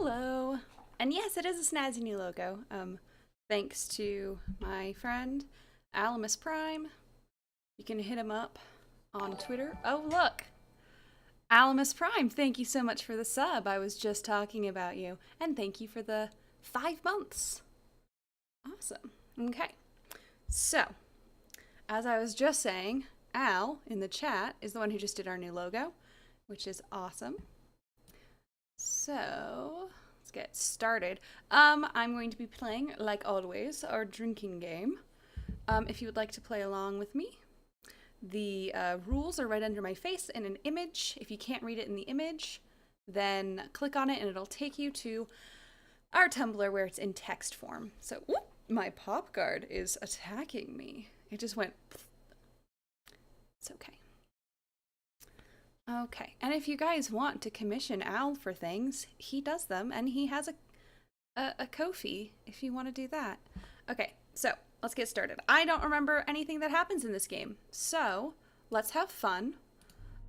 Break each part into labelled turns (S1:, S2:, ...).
S1: Hello. And yes, it is a snazzy new logo. Thanks to my friend, Alamus Prime. You can hit him up on Twitter. Oh, look. Alamus Prime, thank you so much for the sub. I was just talking about you. And thank you for the 5 months. Awesome. Okay. So, as I was just saying, Al in the chat is the one who just did our new logo, which is awesome. So, let's get started. I'm going to be playing, like always, our drinking game. If you would like to play along with me, the rules are right under my face in an image. If you can't read it in the image, then click on it and it'll take you to our Tumblr where it's in text form. So, whoop, my pop guard is attacking me. It just went. It's okay. Okay, and if you guys want to commission Al for things, he does them, and he has a Ko-fi if you want to do that. Okay, so let's get started. I don't remember anything that happens in this game, so let's have fun.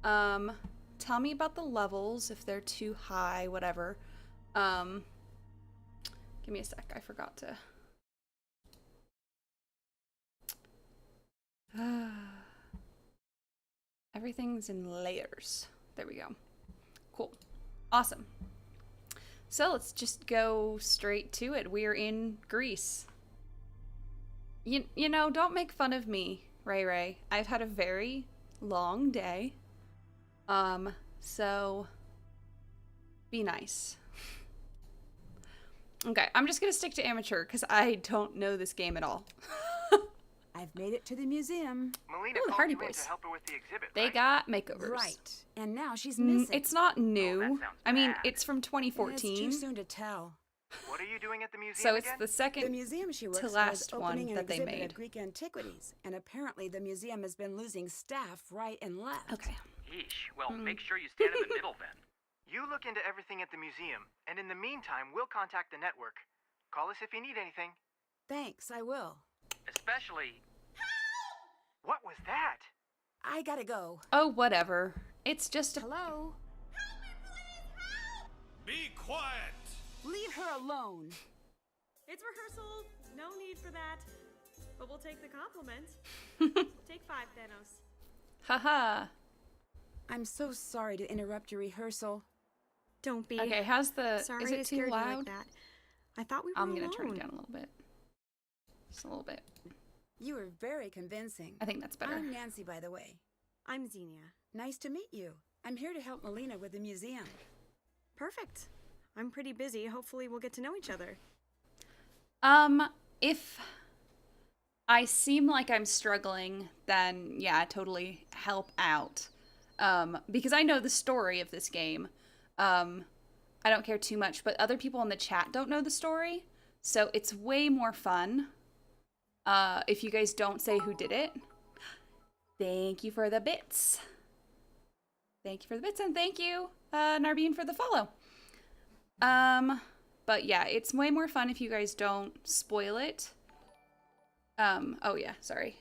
S1: Tell me about the levels, if they're too high, whatever. Give me a sec, I forgot to... Everything's in layers. There we go. Cool. Awesome. So let's just go straight to it. We're in Greece. You know, don't make fun of me, Ray Ray. I've had a very long day. So be nice. Okay, I'm just gonna stick to amateur because I don't know this game at all.
S2: I've made it to the museum.
S3: Melina
S1: Ooh,
S3: called
S1: Hardy
S3: you in
S1: Boys.
S3: to help her with the exhibit,
S1: They
S3: right?
S1: got makeovers.
S2: Right. And now she's missing.
S1: It's not
S3: Oh,
S1: new.
S3: that sounds
S1: I mean,
S3: bad.
S1: it's from
S2: It's
S1: 2014.
S2: too soon to tell.
S3: What are you doing at the museum
S1: So it's
S3: again?
S1: the
S2: The
S1: second
S2: museum she works
S1: to
S2: for
S1: last
S2: is opening
S1: one
S2: an
S1: that they
S2: exhibit
S1: made.
S2: of Greek antiquities, and apparently the museum has been losing staff right and left.
S1: Okay.
S4: Yeesh. Well, make sure you stand in the middle then.
S3: You look into everything at the museum, and in the meantime, we'll contact the network. Call us if you need anything.
S2: Thanks, I will.
S4: Especially...
S3: What was that?
S2: I gotta go.
S1: Oh, whatever. It's just a...
S2: Hello?
S5: Be quiet!
S2: Leave her alone.
S6: It's rehearsal. No need for that. But we'll take the compliment. Take 5, Thanos.
S1: Haha.
S2: I'm so sorry to interrupt your rehearsal.
S6: Don't be.
S1: Okay, how's the...
S6: Sorry
S1: is
S6: to
S1: it too
S6: scare you
S1: loud?
S6: like that. I thought we were
S1: I'm gonna
S6: alone.
S1: turn it down a little bit. Just a little bit.
S2: You were very convincing.
S1: I think that's better.
S2: I'm Nancy, by the way.
S6: I'm Xenia.
S2: Nice to meet you. I'm here to help Melina with the museum.
S6: Perfect. I'm pretty busy. Hopefully we'll get to know each other.
S1: If I seem like I'm struggling, then yeah, totally help out. Because I know the story of this game. I don't care too much, but other people in the chat don't know the story. So it's way more fun if you guys don't say who did it. Thank you for the bits. Thank you for the bits, and thank you, Narbeen, for the follow. But yeah, it's way more fun if you guys don't spoil it. Oh yeah, sorry.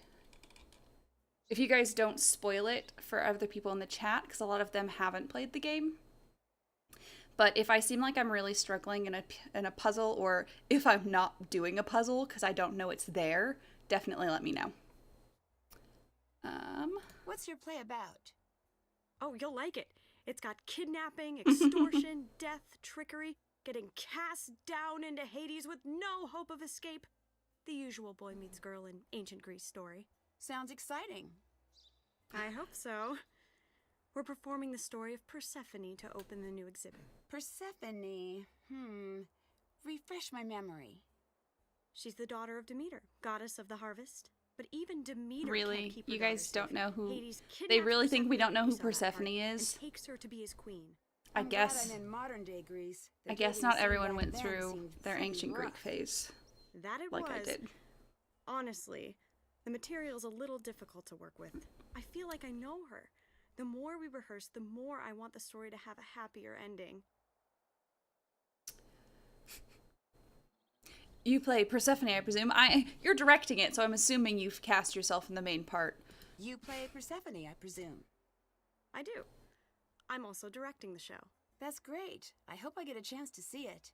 S1: If you guys don't spoil it for other people in the chat, because a lot of them haven't played the game. But if I seem like I'm really struggling in a puzzle, or if I'm not doing a puzzle because I don't know it's there, definitely let me know.
S2: What's your play about?
S6: Oh, you'll like it. It's got kidnapping, extortion, death, trickery, getting cast down into Hades with no hope of escape. The usual boy meets girl in ancient Greece story.
S2: Sounds exciting.
S6: I hope so. We're performing the story of Persephone to open the new exhibit.
S2: Persephone. Refresh my memory.
S6: She's the daughter of Demeter, goddess of the harvest. But even Demeter
S1: Really?
S6: can't keep her
S1: You guys
S6: daughter
S1: don't
S6: safe.
S1: know who...
S6: Hades
S1: They
S6: kidnaps
S1: really think we don't know who
S6: Persephone
S1: Persephone
S6: and
S1: is?
S6: takes her to be his queen.
S1: I
S2: I'm
S1: guess...
S2: glad I'm in modern day Greece. The
S1: I guess
S2: dating
S1: not
S2: scene
S1: everyone
S2: back
S1: went
S2: then
S1: through
S2: seemed
S1: their
S2: pretty
S1: ancient Greek
S2: rough.
S1: phase.
S6: That it
S1: Like
S6: was.
S1: I did.
S6: Honestly, the material's a little difficult to work with. I feel like I know her. The more we rehearse, the more I want the story to have a happier ending.
S1: You play Persephone, I presume. You're directing it, so I'm assuming you've cast yourself in the main part.
S2: You play Persephone, I presume.
S6: I do. I'm also directing the show.
S2: That's great. I hope I get a chance to see it.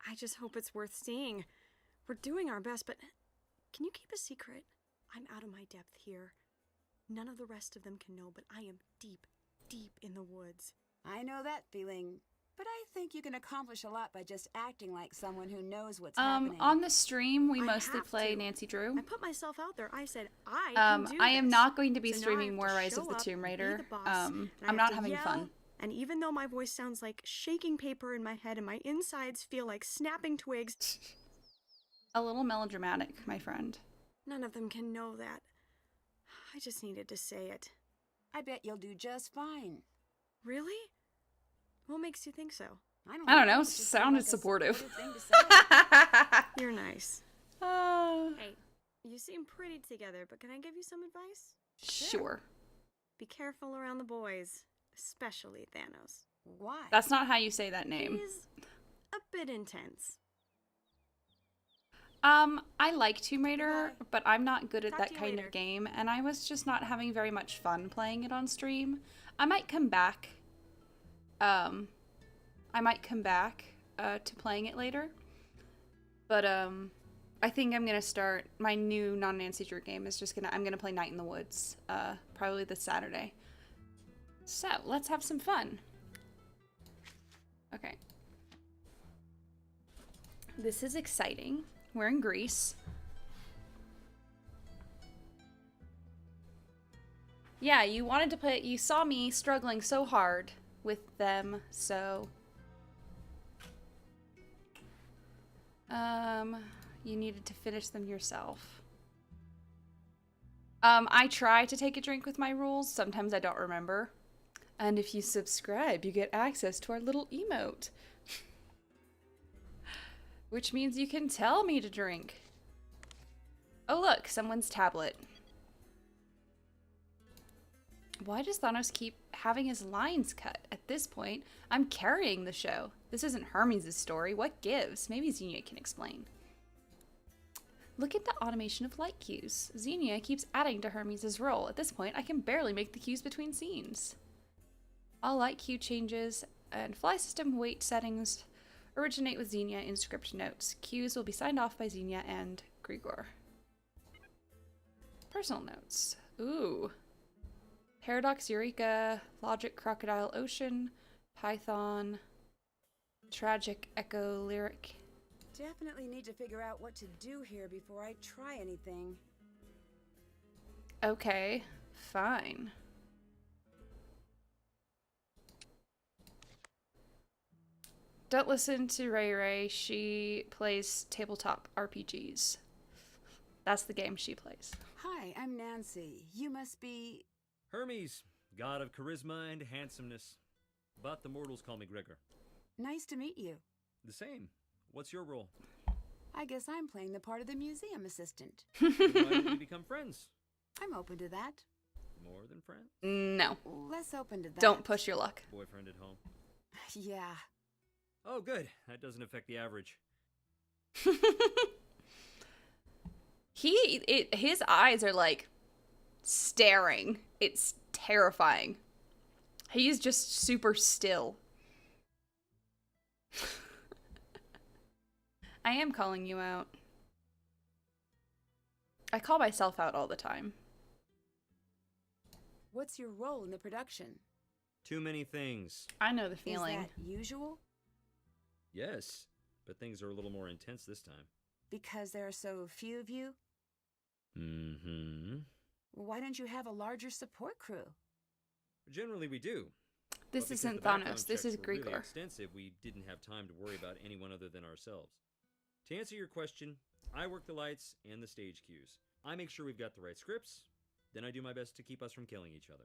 S6: I just hope it's worth seeing. We're doing our best, but can you keep a secret? I'm out of my depth here. None of the rest of them can know, but I am deep, deep in the woods.
S2: I know that feeling, but I think you can accomplish a lot by just acting like someone who knows what's happening.
S1: On the stream, we
S6: I
S1: mostly
S6: have
S1: play
S6: to.
S1: Nancy Drew.
S6: I put myself out there. I said I can do
S1: I am
S6: this.
S1: not going to be
S6: So now I
S1: streaming
S6: have
S1: more
S6: to
S1: Rise of
S6: show
S1: the
S6: up,
S1: Tomb
S6: be
S1: Raider.
S6: the boss, and I
S1: I'm
S6: have
S1: not
S6: to
S1: having
S6: yell,
S1: fun.
S6: And even though my voice sounds like shaking paper in my head and my insides feel like snapping twigs,
S1: A little melodramatic, my friend.
S6: none of them can know that. I just needed to say it.
S2: I bet you'll do just fine.
S6: Really? What makes you think so?
S1: I don't know,
S2: it just
S1: sounded
S2: seemed like a
S1: supportive.
S2: thing to say.
S6: You're nice.
S1: Uh,
S6: Hey, you seem pretty together, but can I give you some advice?
S1: sure.
S6: Be careful around the boys, especially Thanos.
S2: Why?
S1: That's not how you say that name.
S6: He's a bit intense.
S1: I like Tomb Raider, but I'm not good at
S6: Talk
S1: that
S6: to you
S1: kind
S6: later.
S1: of game, and I was just not having very much fun playing it on stream. I might come back. To playing it later. But I think I'm gonna start my new non-Nancy Drew game. I'm gonna play Night in the Woods. Probably this Saturday. So let's have some fun. Okay. This is exciting. We're in Greece. Yeah, you wanted to play. You saw me struggling so hard with them, so. You needed to finish them yourself. I try to take a drink with my rules. Sometimes I don't remember. And if you subscribe, you get access to our little emote. Which means you can tell me to drink. Oh look, someone's tablet. Why does Thanos keep having his lines cut? At this point, I'm carrying the show. This isn't Hermes' story. What gives? Maybe Xenia can explain. Look at the automation of light cues. Xenia keeps adding to Hermes' role. At this point, I can barely make the cues between scenes. All light cue changes and fly system weight settings originate with Xenia in script notes. Cues will be signed off by Xenia and Grigor. Personal notes. Ooh. Paradox, Eureka, Logic, Crocodile, Ocean, Python, Tragic, Echo, Lyric.
S2: Definitely need to figure out what to do here before I try anything.
S1: Okay, fine. Don't listen to Ray Ray. She plays tabletop RPGs. That's the game she plays.
S2: Hi, I'm Nancy. You must be...
S5: Hermes, god of charisma and handsomeness. But the mortals call me Gregor.
S2: Nice to meet you.
S5: The same. What's your role?
S2: I guess I'm playing the part of the museum assistant.
S5: Why don't we become friends?
S2: I'm open to that.
S5: More than friends?
S1: No.
S2: Less open to that.
S1: Don't push your luck.
S5: Boyfriend at home?
S2: Yeah.
S5: Oh, good. That doesn't affect the average.
S1: His eyes are like staring. It's terrifying. He's just super still. I am calling you out. I call myself out all the time.
S2: What's your role in the production?
S5: Too many things.
S1: I know the feeling.
S2: Is that usual?
S5: Yes, but things are a little more intense this time.
S2: Because there are so few of you?
S5: Mm-hmm.
S2: Why don't you have a larger support crew?
S5: Generally we do.
S1: This
S5: But because
S1: isn't
S5: the background
S1: Thanos. This
S5: checks
S1: is
S5: were really
S1: Grigor.
S5: extensive, we didn't have time to worry about anyone other than ourselves. To answer your question, I work the lights and the stage cues. I make sure we've got the right scripts, then I do my best to keep us from killing each other.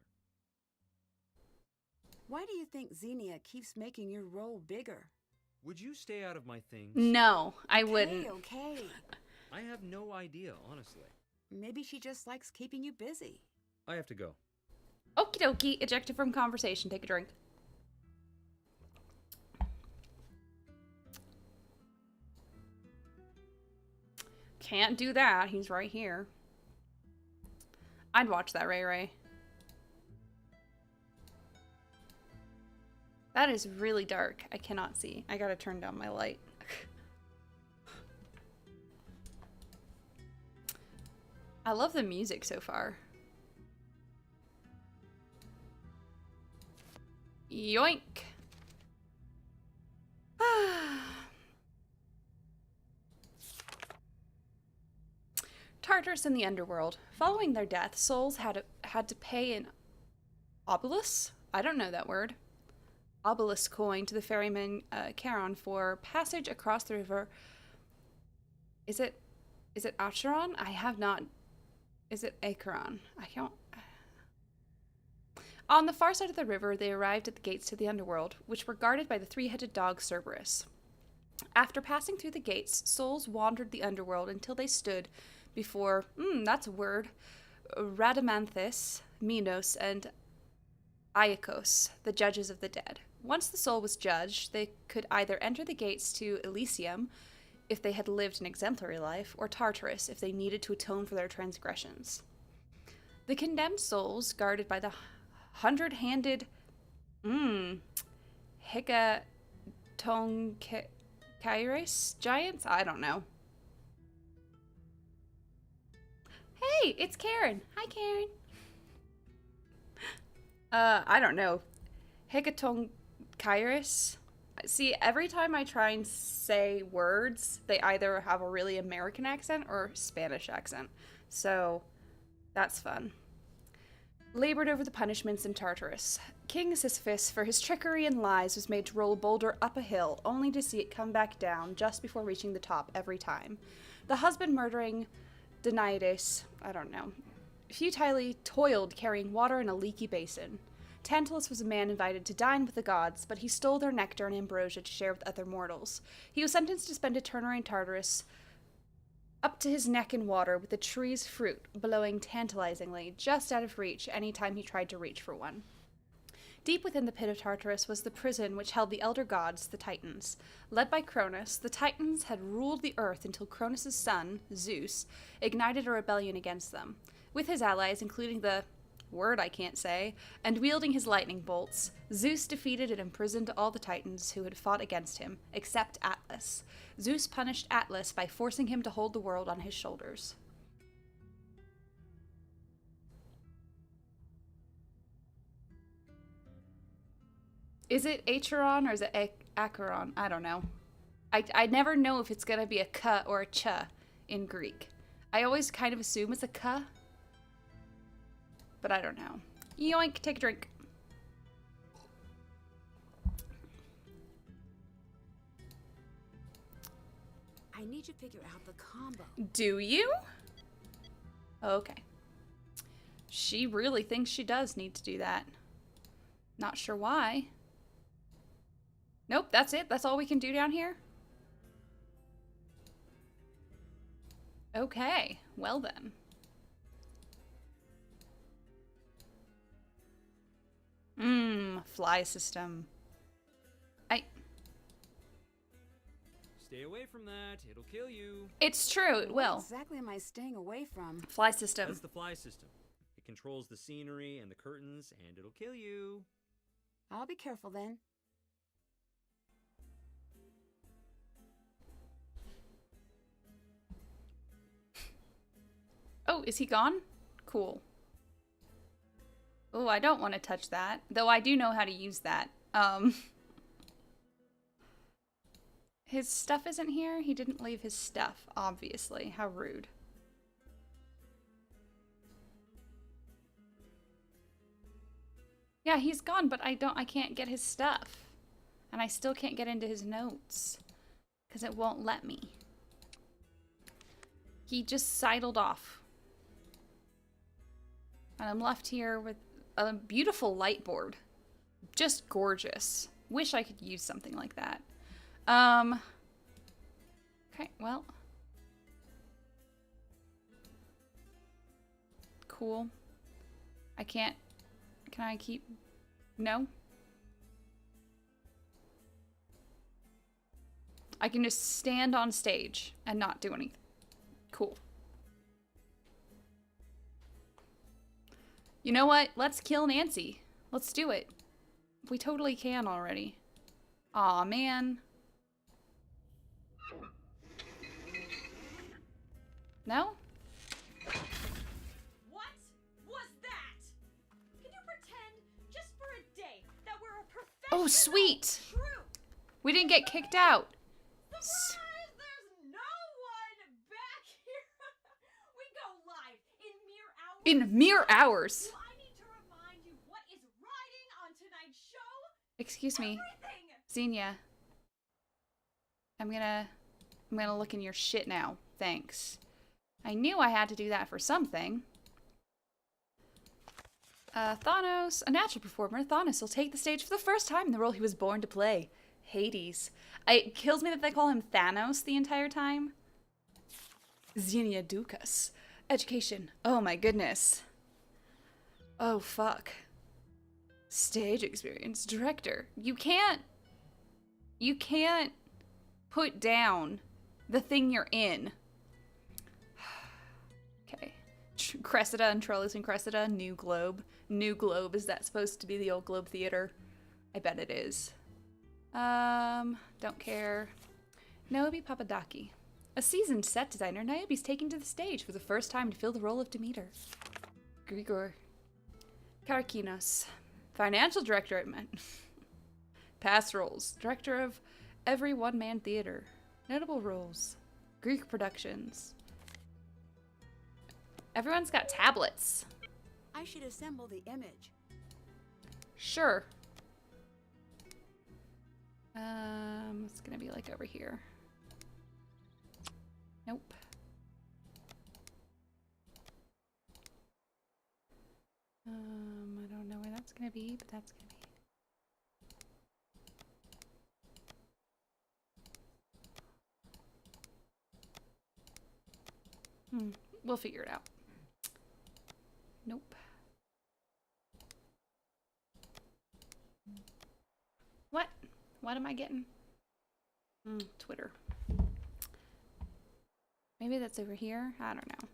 S2: Why do you think Xenia keeps making your role bigger?
S5: Would you stay out of my things?
S1: No, I wouldn't.
S2: Okay.
S5: I have no idea, honestly.
S2: Maybe she just likes keeping you busy.
S5: I have to go.
S1: Okie dokie. Ejected from conversation. Take a drink. Can't do that. He's right here. I'd watch that, Ray Ray. That is really dark. I cannot see. I gotta turn down my light. I love the music so far. Yoink! Tartarus in the underworld. Following their death, souls had to pay an obelisk? I don't know that word. Obelisk coin to the ferryman Charon for passage across the river. Is it Acheron? I have not. Is it Acheron? I don't. On the far side of the river, they arrived at the gates to the underworld, which were guarded by the three-headed dog Cerberus. After passing through the gates, souls wandered the underworld until they stood before, that's a word, Rhadamanthus, Minos, and Iacchos, the judges of the dead. Once the soul was judged, they could either enter the gates to Elysium, if they had lived an exemplary life, or Tartarus, if they needed to atone for their transgressions. The condemned souls, guarded by the hundred-handed, Hecatonchires giants? I don't know. Hey, it's Karen. Hi, Karen. I don't know. Hecatonchires? See, every time I try and say words, they either have a really American accent or Spanish accent. So, that's fun. Labored over the punishments in Tartarus. King Sisyphus, for his trickery and lies, was made to roll a boulder up a hill, only to see it come back down just before reaching the top every time. The husband-murdering Danaïdes, I don't know, futilely toiled carrying water in a leaky basin. Tantalus was a man invited to dine with the gods, but he stole their nectar and ambrosia to share with other mortals. He was sentenced to spend eternity in Tartarus, up to his neck in water, with the tree's fruit blowing tantalizingly, just out of reach any time he tried to reach for one. Deep within the pit of Tartarus was the prison which held the elder gods, the Titans. Led by Cronus, the Titans had ruled the earth until Cronus' son, Zeus, ignited a rebellion against them. With his allies, including the word I can't say, and wielding his lightning bolts, Zeus defeated and imprisoned all the Titans who had fought against him, except Atlas. Zeus punished Atlas by forcing him to hold the world on his shoulders. Is it Acheron or is it Acheron? I don't know. I never know if it's going to be a k or a ch in Greek. I always kind of assume it's a k, but I don't know. Yoink, take a drink.
S2: I need to figure out the combo.
S1: Do you? Okay. She really thinks she does need to do that. Not sure why. Nope, that's it. That's all we can do down here? Okay, well then. Fly system.
S5: Stay away from that. It'll kill you.
S1: It's true, it will.
S2: What exactly am I staying away from?
S1: Fly system.
S5: That's the fly system. It controls the scenery and the curtains, and it'll kill you.
S2: I'll be careful then.
S1: Oh, is he gone? Cool. Oh, I don't want to touch that. Though I do know how to use that. His stuff isn't here? He didn't leave his stuff, obviously. How rude. Yeah, he's gone, but I can't get his stuff. And I still can't get into his notes. Because it won't let me. He just sidled off. And I'm left here with a beautiful light board. Just gorgeous. Wish I could use something like that. Okay, well. Cool. I can't. Can I keep? No? I can just stand on stage and not do anything. Cool. You know what? Let's kill Nancy. Let's do it. We totally can already. Aw, man. No?
S6: What was that? Can you pretend, just for a day, that we're a professional
S1: Oh, sweet.
S6: troupe?
S1: We didn't get kicked out.
S6: Surprise! There's no one back here. We go live in mere hours.
S1: In mere hours.
S6: Do I need to remind you what is riding on tonight's show?
S1: Excuse me.
S6: Everything.
S1: Xenia. I'm gonna look in your shit now. Thanks. I knew I had to do that for something. Thanos, a natural performer, Thanos will take the stage for the first time in the role he was born to play. Hades. It kills me that they call him Thanos the entire time. Xenia Dukas. Education. Oh my goodness. Oh fuck. Stage experience. Director. You can't put down the thing you're in. Okay. Cressida and Trolleys and Cressida. New Globe. New Globe. Is that supposed to be the old Globe Theater? I bet it is. Don't care. Niobe Papadaki. A seasoned set designer, Niobe's taken to the stage for the first time to fill the role of Demeter. Grigor. Karakinos. Financial director at Past roles. Director of every one-man theater. Notable roles. Greek productions. Everyone's got tablets.
S2: I should assemble the image.
S1: Sure. It's gonna be like over here. Nope. I don't know where that's gonna be, but that's gonna be. We'll figure it out. Nope. What? What am I getting? Twitter. Maybe that's over here? I don't know.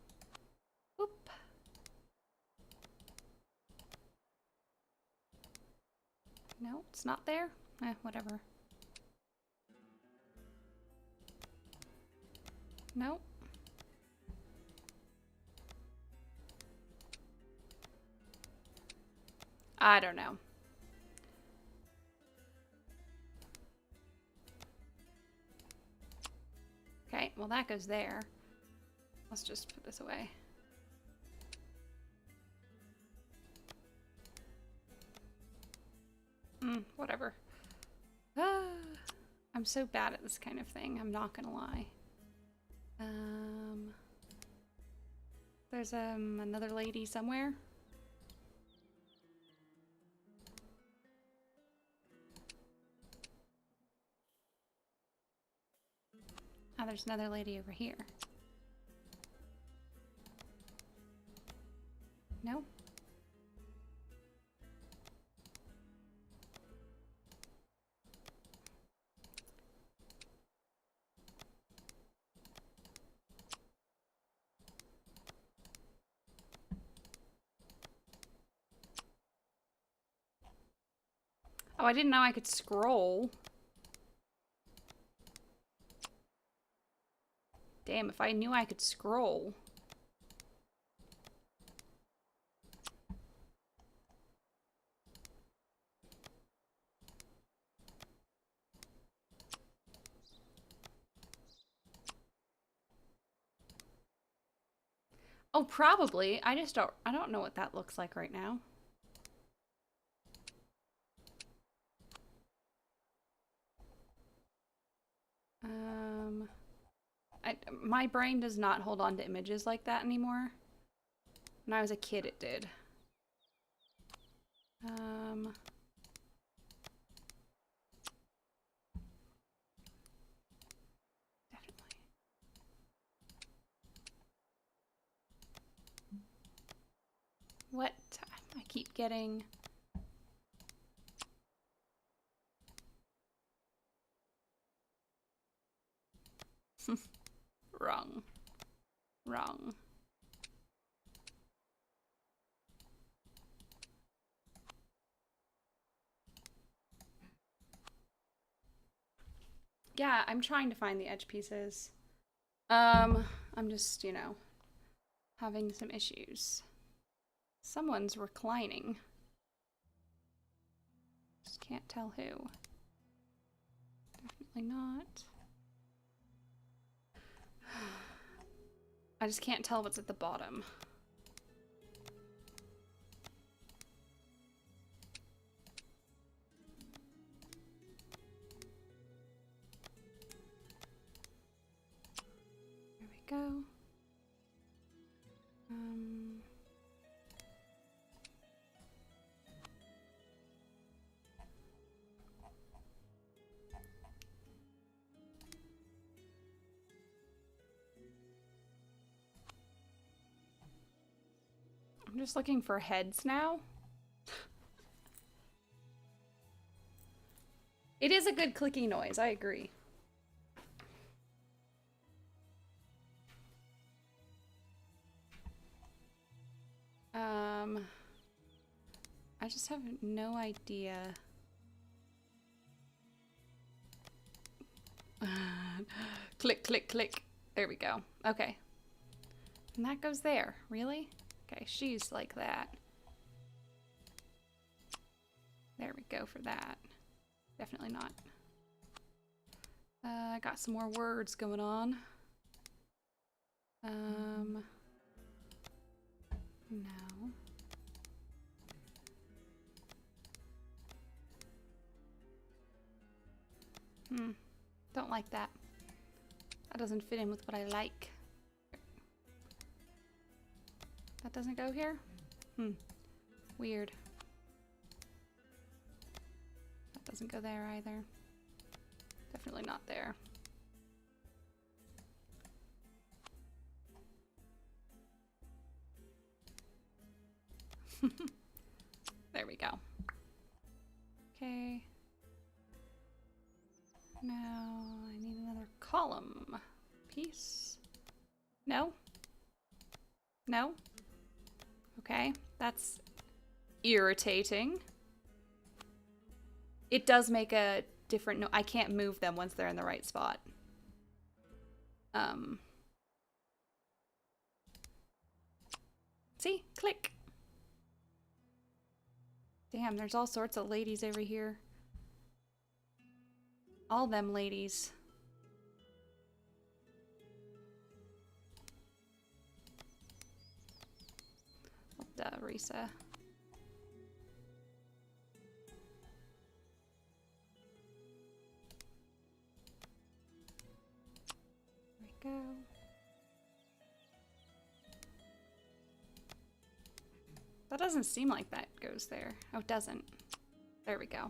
S1: Oop. No, it's not there? Whatever. Nope. I don't know. Okay, well that goes there. Let's just put this away. Whatever. I'm so bad at this kind of thing, I'm not gonna lie. There's another lady somewhere. Oh, there's another lady over here. No? Oh, I didn't know I could scroll. Damn, if I knew I could scroll. Oh, probably. I don't know what that looks like right now. My brain does not hold on to images like that anymore. When I was a kid, it did. Definitely. What? I keep getting... Wrong. Wrong. Yeah, I'm trying to find the edge pieces. I'm just, you know, having some issues. Someone's reclining. Just can't tell who. Definitely not. I just can't tell what's at the bottom. There we go. I'm just looking for heads now. It is a good clicky noise, I agree. I just have no idea. Click, click, click. There we go. Okay. And that goes there. Really? Okay, she's like that. There we go for that. Definitely not. I got some more words going on. No. Don't like that. That doesn't fit in with what I like. That doesn't go here? Weird. That doesn't go there either. Definitely not there. There we go. Okay. Now I need another column piece. No? No? Okay, that's irritating. It does make a different no. I can't move them once they're in the right spot. See? Click. Damn, there's all sorts of ladies over here. All them ladies. Duh, Rissa. There we go. That doesn't seem like that goes there. Oh, it doesn't. There we go.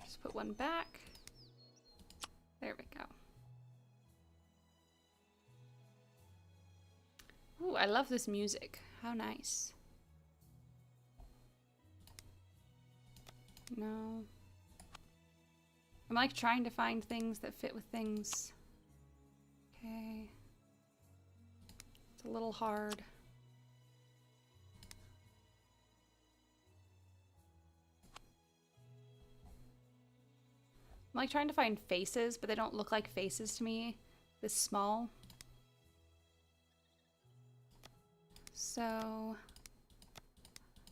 S1: Just put one back. There we go. Ooh, I love this music. How nice. No. I'm like trying to find things that fit with things. Okay. It's a little hard. I'm like trying to find faces, but they don't look like faces to me this small. So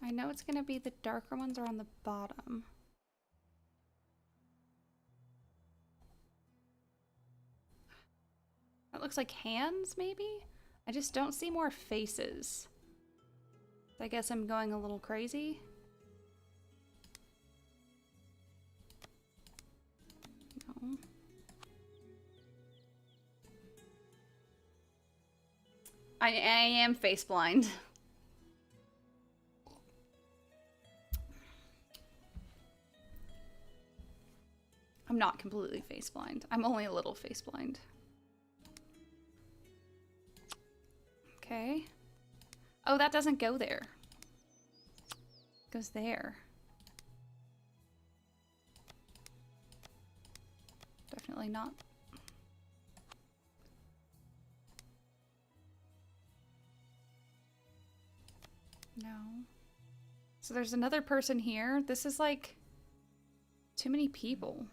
S1: I know it's gonna be the darker ones are on the bottom. That looks like hands, maybe? I just don't see more faces. I guess I'm going a little crazy. No. I am face blind. I'm not completely face blind. I'm only a little face blind. Okay. Oh, that doesn't go there. It goes there. Definitely not. No. So there's another person here. This is like too many people.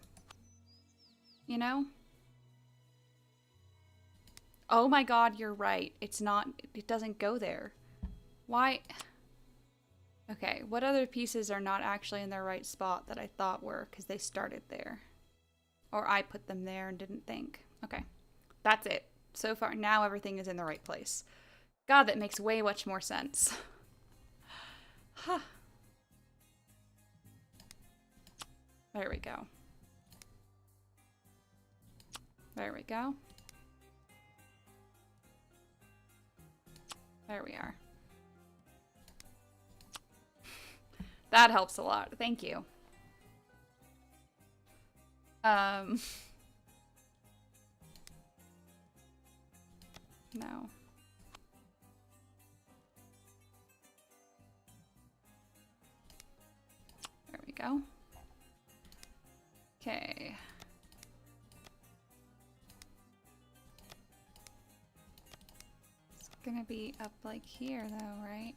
S1: You know? Oh my god, you're right. It's not, it doesn't go there. Why? Okay, what other pieces are not actually in their right spot that I thought were because they started there? Or I put them there and didn't think. Okay, that's it. So far, now everything is in the right place. God, that makes way much more sense. Huh. There we go. There we go. There we are. That helps a lot. Thank you. No. There we go. Okay. It's gonna be up like here though, right?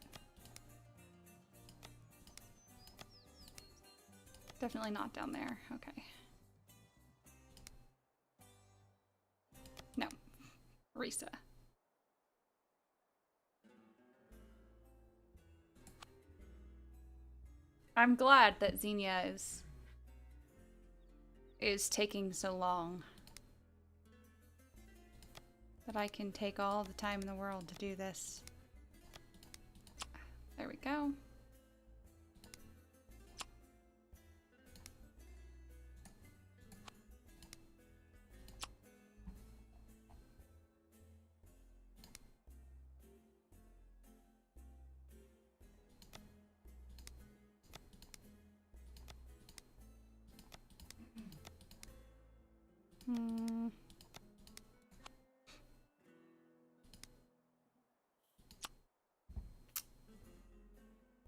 S1: Definitely not down there. Okay. No. Rissa. I'm glad that Xenia is taking so long. That I can take all the time in the world to do this. There we go.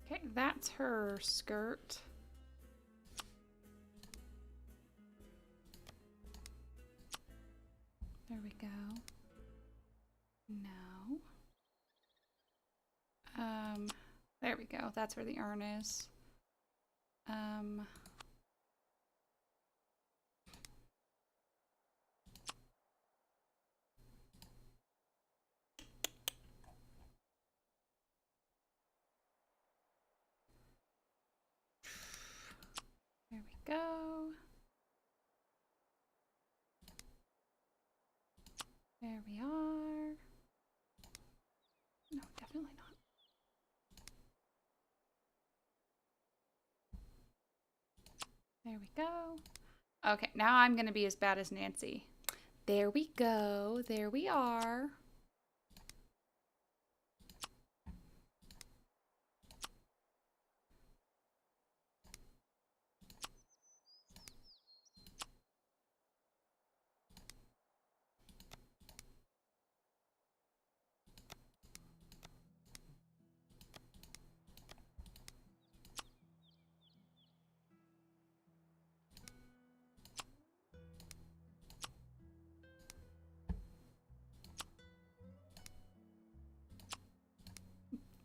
S1: Okay, that's her skirt. There we go. No. There we go. That's where the urn is. There we go. There we are. No, definitely not. There we go. Okay, now I'm gonna be as bad as Nancy. There we go. There we are.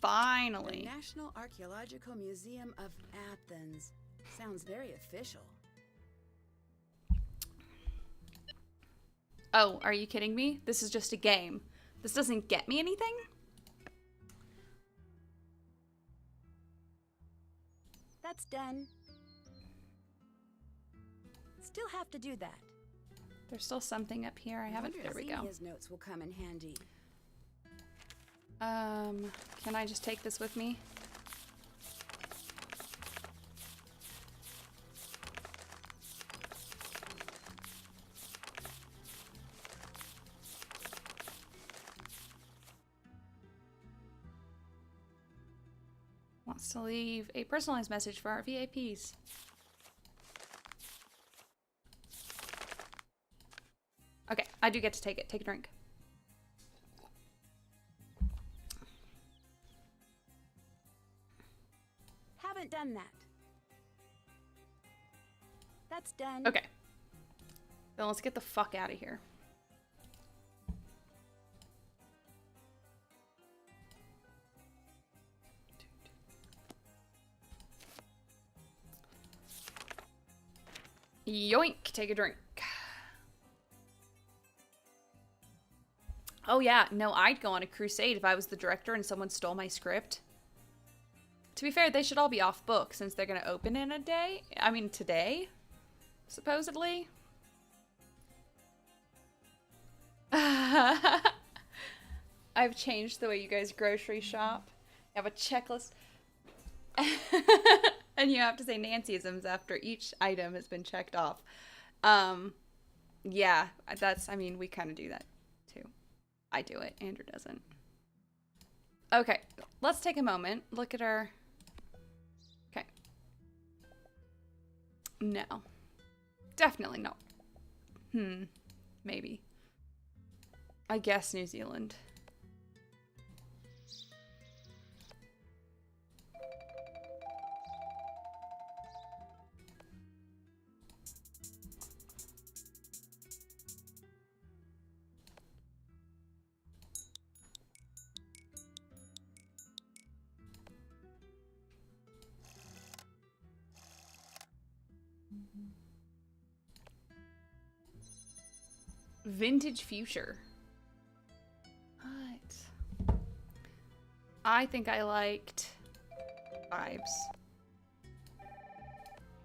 S1: Finally.
S2: The National Archaeological Museum of Athens. Sounds very official.
S1: Oh, are you kidding me? This is just a game. This doesn't get me anything?
S2: That's done. Still have to do that.
S1: There's still something up here. I haven't. There we go.
S2: Xenia's notes will come in handy.
S1: Can I just take this with me? Wants to leave a personalized message for our VIPs. Okay, I do get to take it. Take a drink.
S2: Haven't done that. That's done.
S1: Okay. Then let's get the fuck out of here. Yoink, take a drink. Oh yeah, no, I'd go on a crusade if I was the director and someone stole my script. To be fair, they should all be off book since they're gonna open in a day. I mean, today, supposedly. I've changed the way you guys grocery shop. You have a checklist. And you have to say Nancyisms after each item has been checked off. Yeah, I mean, we kind of do that too. I do it, Andrew doesn't. Okay, let's take a moment. Look at our... Okay. No. Definitely not. Maybe. I guess New Zealand. Vintage future. What? I think I liked vibes.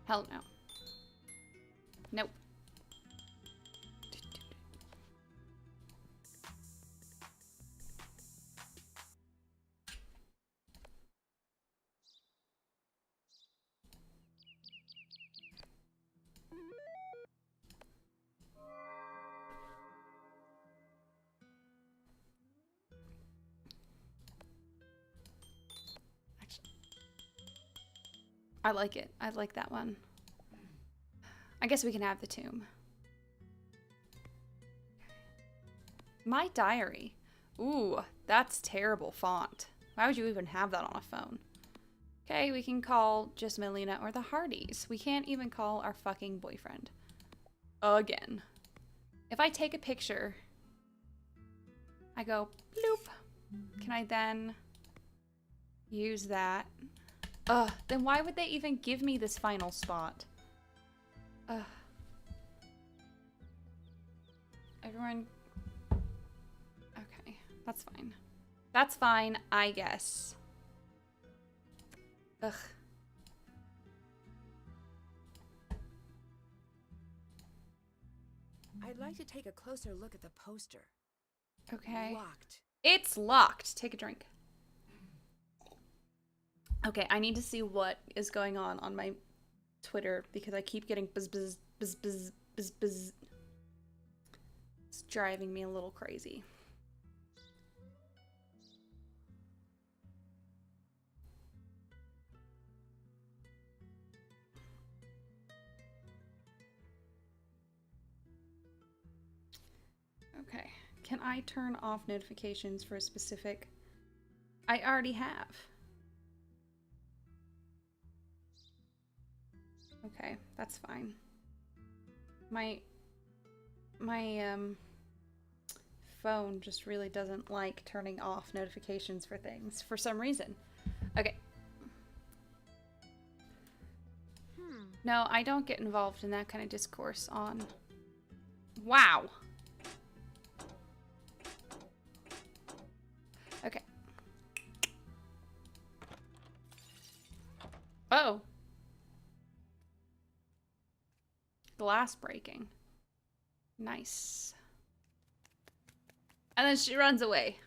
S1: Hell no. Nope. I like it. I like that one. I guess we can have the tomb. My diary. Ooh, that's terrible font. Why would you even have that on a phone? Okay, we can call just Melina or the Hardys. We can't even call our fucking boyfriend. Again. If I take a picture, I go bloop. Can I then use that? Then why would they even give me this final spot? Everyone... Okay, that's fine. That's fine, I guess. Ugh.
S2: I'd like to take a closer look at the poster.
S1: Okay.
S2: Locked.
S1: It's locked. Take a drink. Okay, I need to see what is going on my Twitter because I keep getting buzz buzz buzz buzz buzz buzz. It's driving me a little crazy. Okay, can I turn off notifications for a specific... I already have. Okay, that's fine. My phone just really doesn't like turning off notifications for things for some reason. Okay. No, I don't get involved in that kind of discourse on... Wow. Okay. Oh. Glass breaking. Nice. And then she runs away.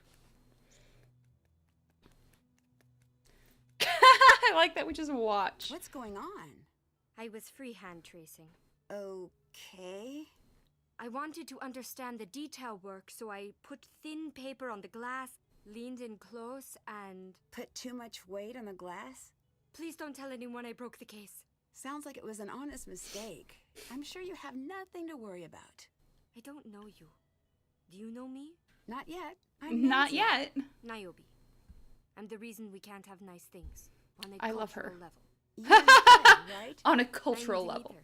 S1: I like that we just watch.
S2: What's going on?
S6: I was freehand tracing.
S2: Okay.
S6: I wanted to understand the detail work, so I put thin paper on the glass, leaned in close, and...
S2: Put too much weight on the glass?
S6: Please don't tell anyone I broke the case.
S2: Sounds like it was an honest mistake. I'm sure you have nothing to worry about.
S6: I don't know you. Do you know me?
S2: Not yet. I'm
S1: Not
S2: Nancy.
S1: yet.
S6: Niobe. I'm the reason we can't have nice things. On a
S1: I love her.
S6: cultural level.
S2: You're good, right?
S1: On a
S6: I need
S1: cultural
S6: to meet
S1: level.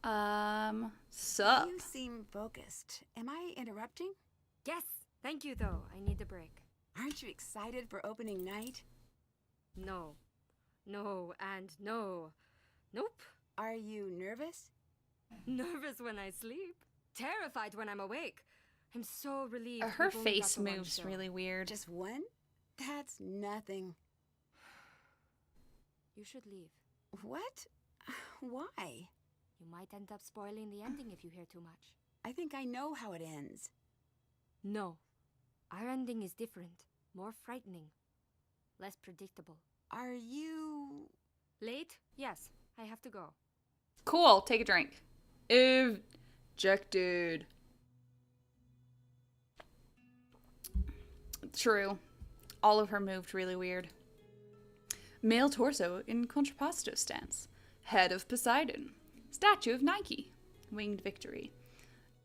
S6: her.
S1: Sup?
S2: You seem focused. Am I interrupting?
S6: Yes, thank you though. I need a break.
S2: Aren't you excited for opening night?
S6: No. No and no. Nope.
S2: Are you nervous?
S7: Nervous when I sleep. Terrified when I'm awake. I'm so relieved.
S1: Her
S7: we've only got
S1: face
S7: the one
S1: moves
S7: show.
S1: really weird.
S2: Just one? That's nothing.
S7: You should leave.
S2: What? Why?
S7: You might end up spoiling the ending if you hear too much.
S2: I think I know how it ends.
S7: No. Our ending is different. More frightening. Less predictable.
S2: Are you...
S7: Late? Yes. I have to go.
S1: Cool, take a drink. Ejected. True. All of her moved really weird. Male torso in contrapposto stance. Head of Poseidon. Statue of Nike. Winged victory.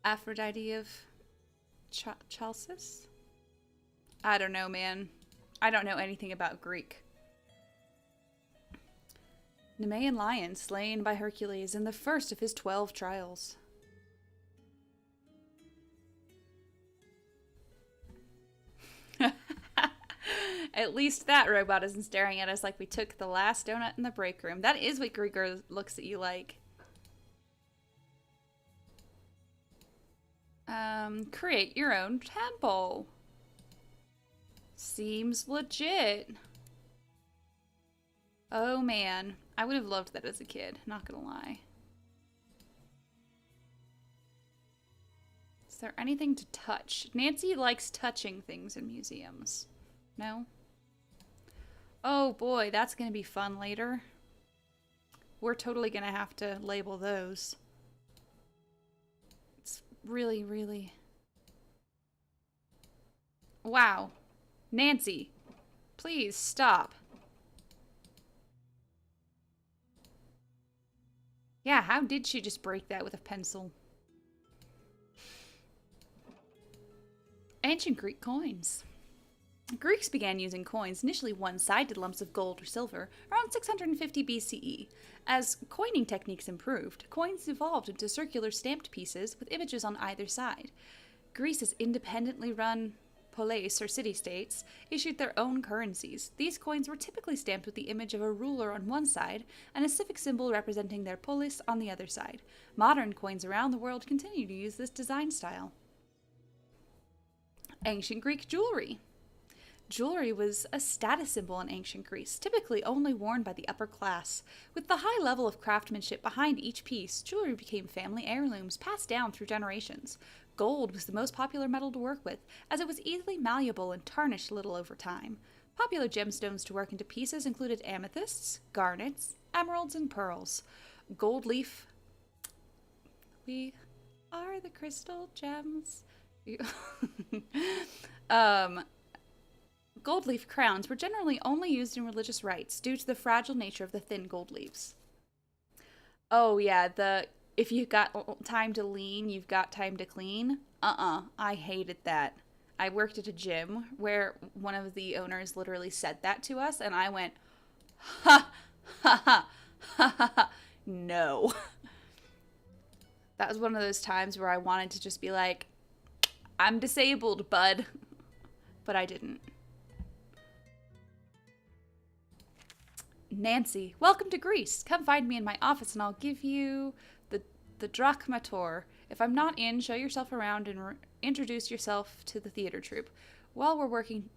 S1: Aphrodite of Chalcis? I don't know, man. I don't know anything about Greek. Nemean lion slain by Hercules in the first of his 12 trials. At least that robot isn't staring at us like we took the last donut in the break room. That is what Greek girl looks at you like. Create your own temple. Seems legit. Oh man, I would have loved that as a kid, not gonna lie. Is there anything to touch? Nancy likes touching things in museums. No? Oh boy, that's gonna be fun later. We're totally gonna have to label those. It's really, really... Wow. Nancy, please stop. Yeah, how did she just break that with a pencil? Ancient Greek coins. Greeks began using coins, initially one-sided lumps of gold or silver, around 650 BCE. As coining techniques improved, coins evolved into circular stamped pieces with images on either side. Greece's independently run polis, or city-states, issued their own currencies. These coins were typically stamped with the image of a ruler on one side and a civic symbol representing their polis on the other side. Modern coins around the world continue to use this design style. Ancient Greek jewelry. Jewelry was a status symbol in ancient Greece, typically only worn by the upper class. With the high level of craftsmanship behind each piece, jewelry became family heirlooms passed down through generations. Gold was the most popular metal to work with, as it was easily malleable and tarnished little over time. Popular gemstones to work into pieces included amethysts, garnets, emeralds, and pearls. Gold leaf... We are the crystal gems. Gold leaf crowns were generally only used in religious rites due to the fragile nature of the thin gold leaves. Oh yeah, if you've got time to lean, you've got time to clean. I hated that. I worked at a gym where one of the owners literally said that to us, and I went, ha, ha, ha, ha, ha, ha, no. That was one of those times where I wanted to just be like, I'm disabled, bud. But I didn't. Nancy, welcome to Greece. Come find me in my office and I'll give you the drachma tour. If I'm not in, show yourself around and introduce yourself to the theater troupe. While we're working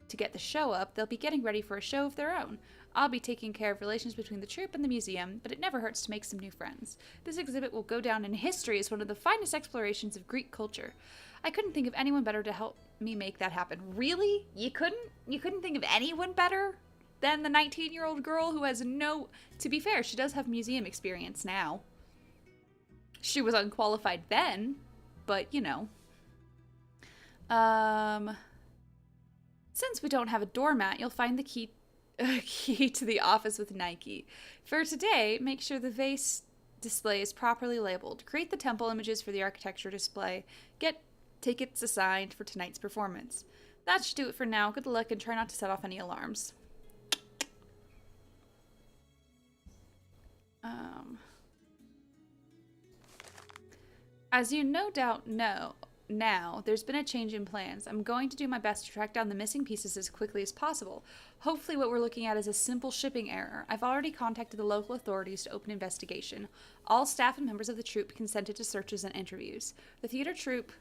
S1: to get the show up, they'll be getting ready for a show of their own. I'll be taking care of relations between the troupe and the museum, but it never hurts to make some new friends. This exhibit will go down in history as one of the finest explorations of Greek culture. I couldn't think of anyone better to help me make that happen. Really? You couldn't think of anyone better than the 19-year-old girl who has no... To be fair, she does have museum experience now. She was unqualified then, but, you know. Since we don't have a doormat, you'll find the key to the office with Nike. For today, make sure the vase display is properly labeled. Create the temple images for the architecture display. Get tickets assigned for tonight's performance. That should do it for now. Good luck and try not to set off any alarms. As you no doubt know, now, there's been a change in plans. I'm going to do my best to track down the missing pieces as quickly as possible. Hopefully what we're looking at is a simple shipping error. I've already contacted the local authorities to open investigation. All staff and members of the troupe consented to searches and interviews. The theater troupe...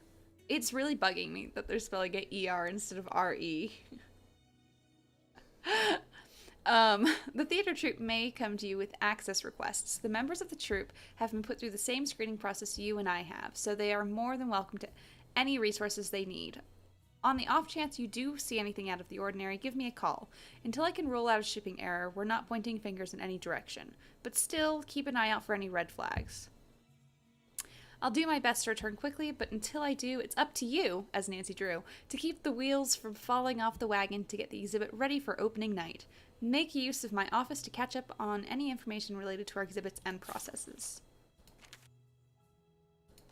S1: It's really bugging me that they're spelling it ER instead of RE. The theater troupe may come to you with access requests. The members of the troupe have been put through the same screening process you and I have, so they are more than welcome to any resources they need. On the off chance you do see anything out of the ordinary, give me a call. Until I can rule out a shipping error, we're not pointing fingers in any direction, but still keep an eye out for any red flags. I'll do my best to return quickly, but until I do, it's up to you, as Nancy Drew, to keep the wheels from falling off the wagon to get the exhibit ready for opening night. Make use of my office to catch up on any information related to our exhibits and processes.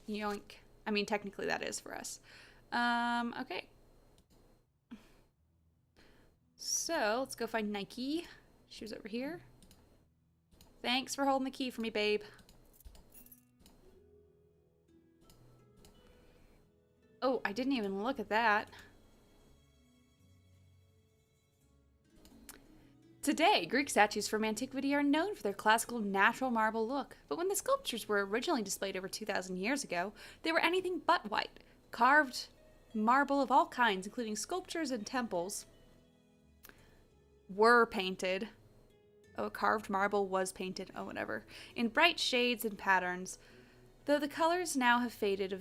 S1: Yoink. I mean, technically that is for us. Okay. So, let's go find Nike. She was over here. Thanks for holding the key for me, babe. Oh, I didn't even look at that. Today, Greek statues from antiquity are known for their classical natural marble look, but when the sculptures were originally displayed over 2,000 years ago, they were anything but white. Carved marble of all kinds, including sculptures and temples, were painted. Oh, carved marble was painted. Oh, whatever. In bright shades and patterns. Though the colors now have faded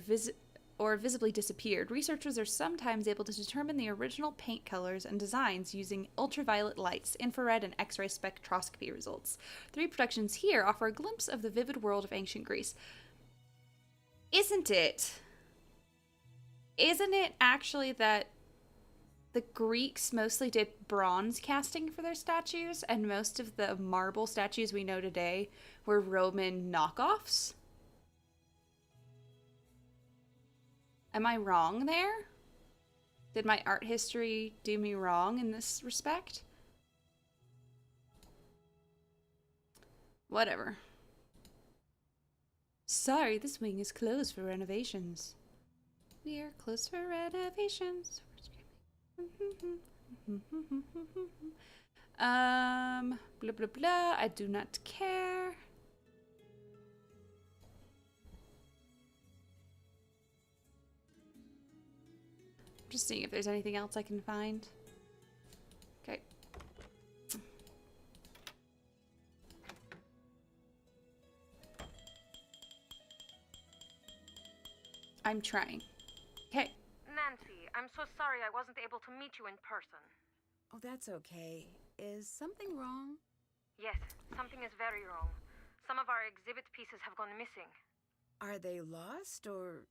S1: or visibly disappeared, researchers are sometimes able to determine the original paint colors and designs using ultraviolet lights, infrared, and X-ray spectroscopy results. The reproductions here offer a glimpse of the vivid world of ancient Greece. Isn't it actually that the Greeks mostly did bronze casting for their statues, and most of the marble statues we know today were Roman knockoffs? Am I wrong there? Did my art history do me wrong in this respect? Whatever. Sorry, this wing is closed for renovations. We are closed for renovations. Blah blah blah. I do not care. Just seeing if there's anything else I can find. Okay. I'm trying. Okay.
S8: Nancy, I'm so sorry I wasn't able to meet you in person.
S2: Oh, that's okay. Is something wrong?
S8: Yes, something is very wrong. Some of our exhibit pieces have gone missing.
S2: Are they lost or...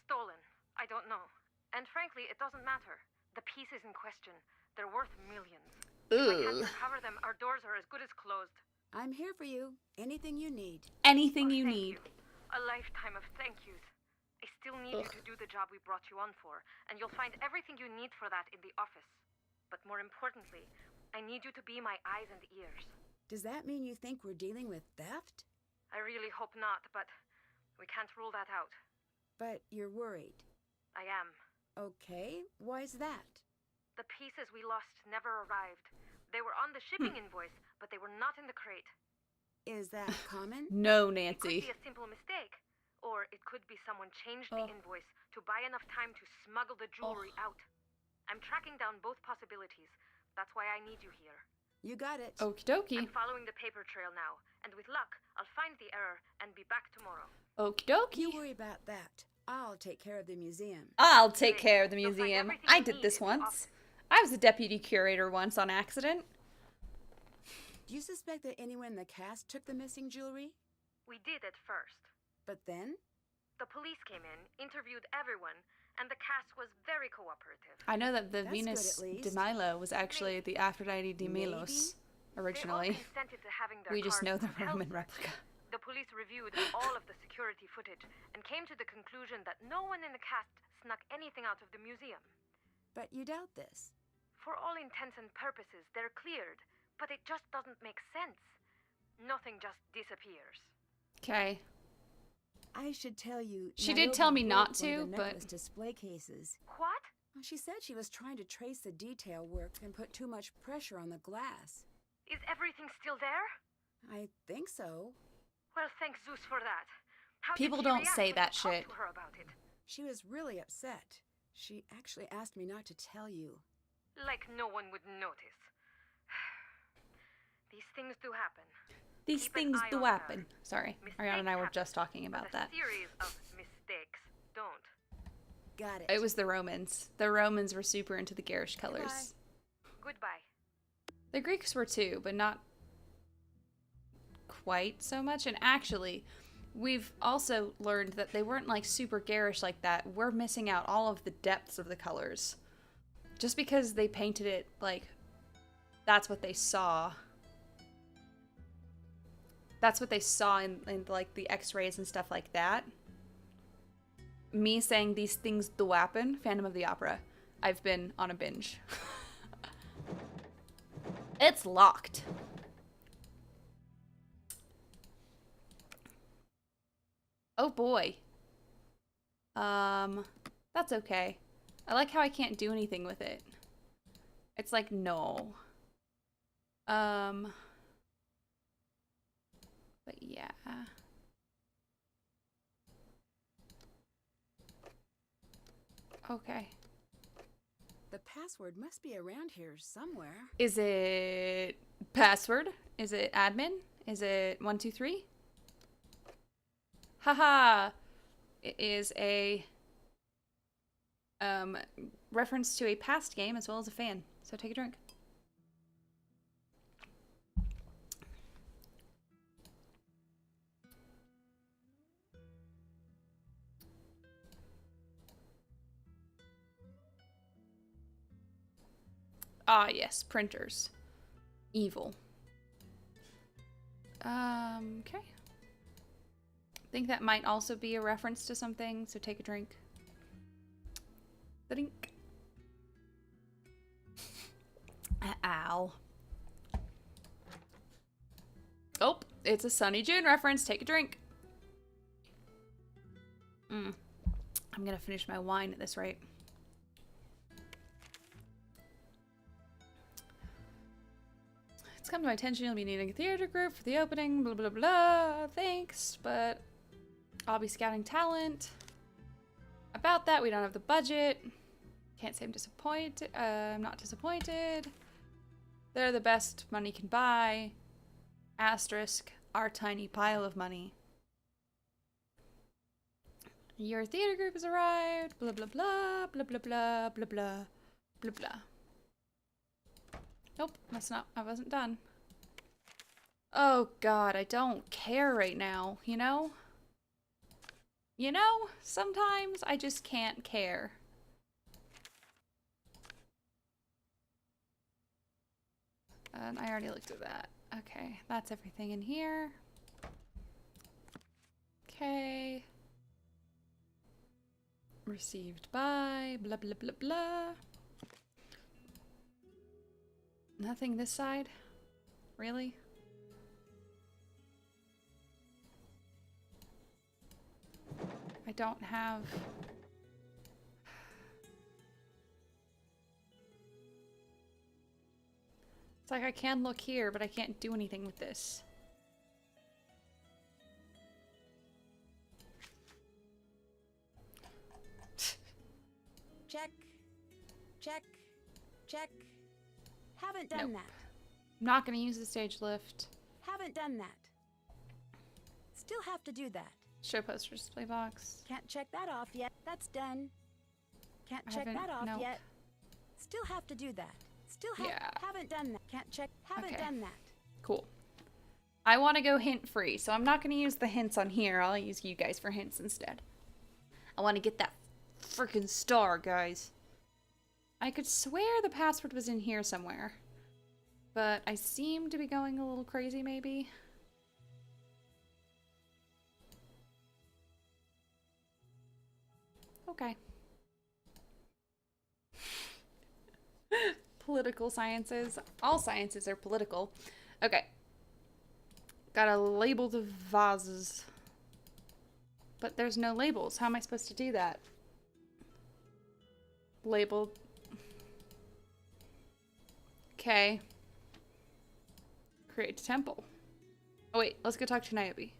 S8: Stolen. I don't know. And frankly, it doesn't matter. The pieces in question, they're worth millions. If I can't recover them, our doors are as good as closed.
S2: I'm here for you. Anything you need.
S1: Anything
S8: Oh,
S1: you
S8: thank
S1: need.
S8: you. A lifetime of thank yous. I still need you to do the job we brought you on for, and you'll find everything you need for that in the office. But more importantly, I need you to be my eyes and ears.
S2: Does that mean you think we're dealing with theft?
S8: I really hope not, but we can't rule that out.
S2: But you're worried.
S8: I am.
S2: Okay, why's that?
S8: The pieces we lost never arrived. They were on the shipping invoice, but they were not in the crate.
S2: Is that common?
S1: No,
S8: It could
S1: Nancy.
S8: be a simple mistake, or it could be someone changed the invoice to buy enough time to smuggle the jewelry out. I'm tracking down both possibilities. That's why I need you here.
S2: You got it.
S1: Okie dokie.
S8: I'm following the paper trail now, and with luck, I'll find the error and be back tomorrow.
S1: Okie dokie.
S2: You worry about that. I'll take care of the museum.
S1: I'll take care of the
S8: You'll find
S1: museum.
S8: everything
S1: I
S8: you
S1: did
S8: need
S1: this
S8: in the
S1: once.
S8: office.
S1: I was a deputy curator once on accident.
S2: Do you suspect that anyone in the cast took the missing jewelry?
S8: We did at first.
S2: But then?
S8: The police came in, interviewed everyone, and the cast was very cooperative.
S1: I know that the
S2: That's
S1: Venus
S2: good, at
S1: de
S2: least.
S1: Milo was actually the Aphrodite de Milos originally.
S8: They all consented to having their
S1: We just
S8: cars
S1: know the
S8: held
S1: Roman
S8: searched.
S1: replica.
S8: The police reviewed all of the security footage and came to the conclusion that no one in the cast snuck anything out of the museum.
S2: But you doubt this.
S8: For all intents and purposes, they're cleared, but it just doesn't make sense. Nothing just disappears.
S1: Okay.
S2: I should tell you.
S1: She did
S2: Naomi
S1: tell me
S2: broke
S1: not
S2: one
S1: to,
S2: of the
S1: but
S2: necklace display cases.
S8: What?
S2: She said she was trying to trace the detail work and put too much pressure on the glass.
S8: Is everything still there?
S2: I think so.
S8: Well, thank Zeus for that. How
S1: People
S8: did she
S1: don't
S8: react
S1: say
S8: when
S1: that
S8: you talked
S1: shit.
S8: to her about it?
S2: She was really upset. She actually asked me not to tell you.
S8: Like no one would notice. These things do happen.
S1: these
S8: Keep an
S1: things
S8: eye
S1: do
S8: on
S1: happen.
S8: her.
S1: Sorry,
S8: Mistakes
S1: Ariana and I were
S8: happen,
S1: just talking
S8: but
S1: about
S8: a
S1: that.
S8: series of mistakes don't.
S2: Got it.
S1: It was the Romans. The Romans were super into the garish colors.
S8: Goodbye.
S1: The Greeks were too, but not quite so much. And actually, we've also learned that they weren't like super garish like that. We're missing out all of the depths of the colors. Just because they painted it like that's what they saw. That's what they saw in like the x-rays and stuff like that. Me saying these things do happen, Phantom of the Opera. I've been on a binge. It's locked. Oh boy. That's okay. I like how I can't do anything with it. It's like, no. But yeah. Okay.
S2: The password must be around here somewhere.
S1: Is it password? Is it admin? Is it 123? Haha. It is a reference to a past game as well as a fan. So take a drink. Ah, yes, printers. Evil. Okay. I think that might also be a reference to something, so take a drink. Drink. Ow. Oh, it's a Sunny June reference. Take a drink. I'm gonna finish my wine at this rate. It's come to my attention you'll be needing a theater group for the opening, blah blah blah. Thanks, but I'll be scouting talent. About that, we don't have the budget. Can't say I'm disappointed. I'm not disappointed. They're the best money can buy. Asterisk, our tiny pile of money. Your theater group has arrived. Blah blah blah blah blah blah blah blah blah blah. Nope, that's not. I wasn't done. Oh God, I don't care right now. You know. You know, sometimes I just can't care. And I already looked at that. Okay, that's everything in here. Okay. Received by blah blah blah blah. Nothing this side? Really? I don't have... It's like I can look here, but I can't do anything with this.
S2: Check. Check. Check. Haven't done
S1: Nope.
S2: that.
S1: I'm not going to use the stage lift.
S2: Haven't done that. Still have to do that.
S1: Show poster display box.
S2: Can't check that off yet. That's done. Can't
S1: I
S2: check
S1: haven't-
S2: that off
S1: nope.
S2: yet. Still have to do that. Still
S1: Yeah.
S2: haven't done that. Can't check. Haven't
S1: Okay.
S2: done that.
S1: Cool. I want to go hint free, so I'm not going to use the hints on here. I'll use you guys for hints instead. I want to get that freaking star, guys. I could swear the password was in here somewhere. But I seem to be going a little crazy, maybe. Okay. Political sciences. All sciences are political. Okay. Gotta label the vases. But there's no labels. How am I supposed to do that? Label. Okay. Create a temple. Oh wait, let's go talk to Niobe.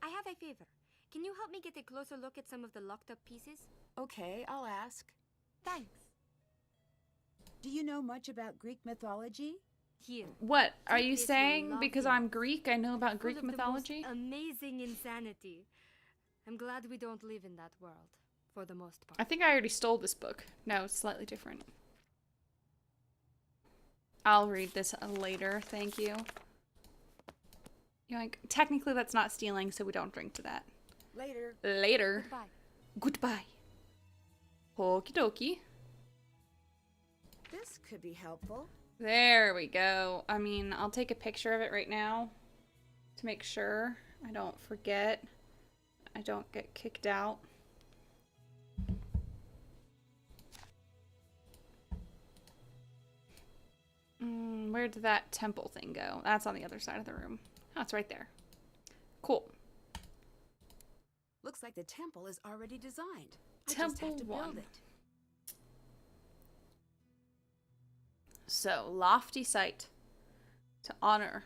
S7: I have a favor. Can you help me get a closer look at some of the locked up pieces?
S2: Okay, I'll ask.
S7: Thanks.
S2: Do you know much about Greek mythology?
S7: Here.
S1: What are
S7: Take
S1: you
S7: this, you'll
S1: saying?
S7: love
S1: Because
S7: it.
S1: I'm Greek, I know about
S7: Full
S1: Greek
S7: of the most
S1: mythology?
S7: amazing insanity. I'm glad we don't live in that world, for the most part.
S1: I think I already stole this book. No, it's slightly different. I'll read this later, thank you. Yoink. Technically that's not stealing, so we don't drink to that.
S2: Later.
S1: Later.
S7: Goodbye.
S1: Goodbye. Okie dokie.
S2: This could be helpful.
S1: There we go. I mean, I'll take a picture of it right now to make sure I don't forget. I don't get kicked out. Where did that temple thing go? That's on the other side of the room. Oh, it's right there. Cool.
S2: Looks like the temple is already designed. I just
S1: Temple
S2: have to
S1: 1.
S2: build it.
S1: So, lofty sight to honor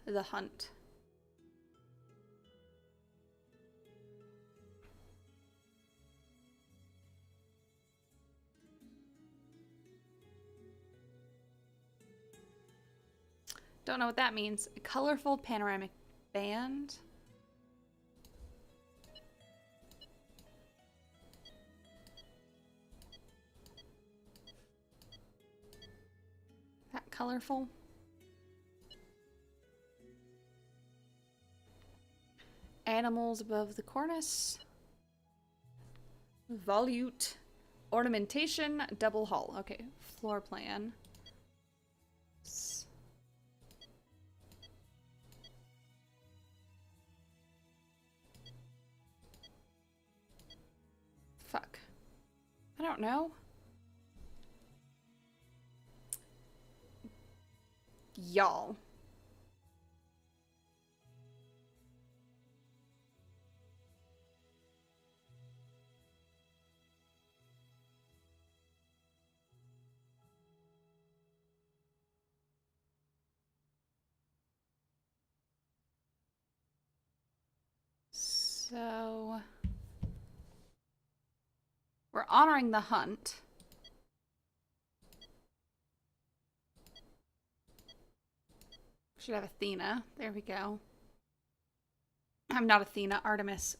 S1: the hunt. Don't know what that means. A colorful panoramic band. That colorful. Animals above the cornice. Volute. Ornamentation. Double hull. Okay. Floor plan. Fuck. I don't know. Y'all. So we're honoring the hunt. Should have Athena. There we go. I'm not Athena, Artemis.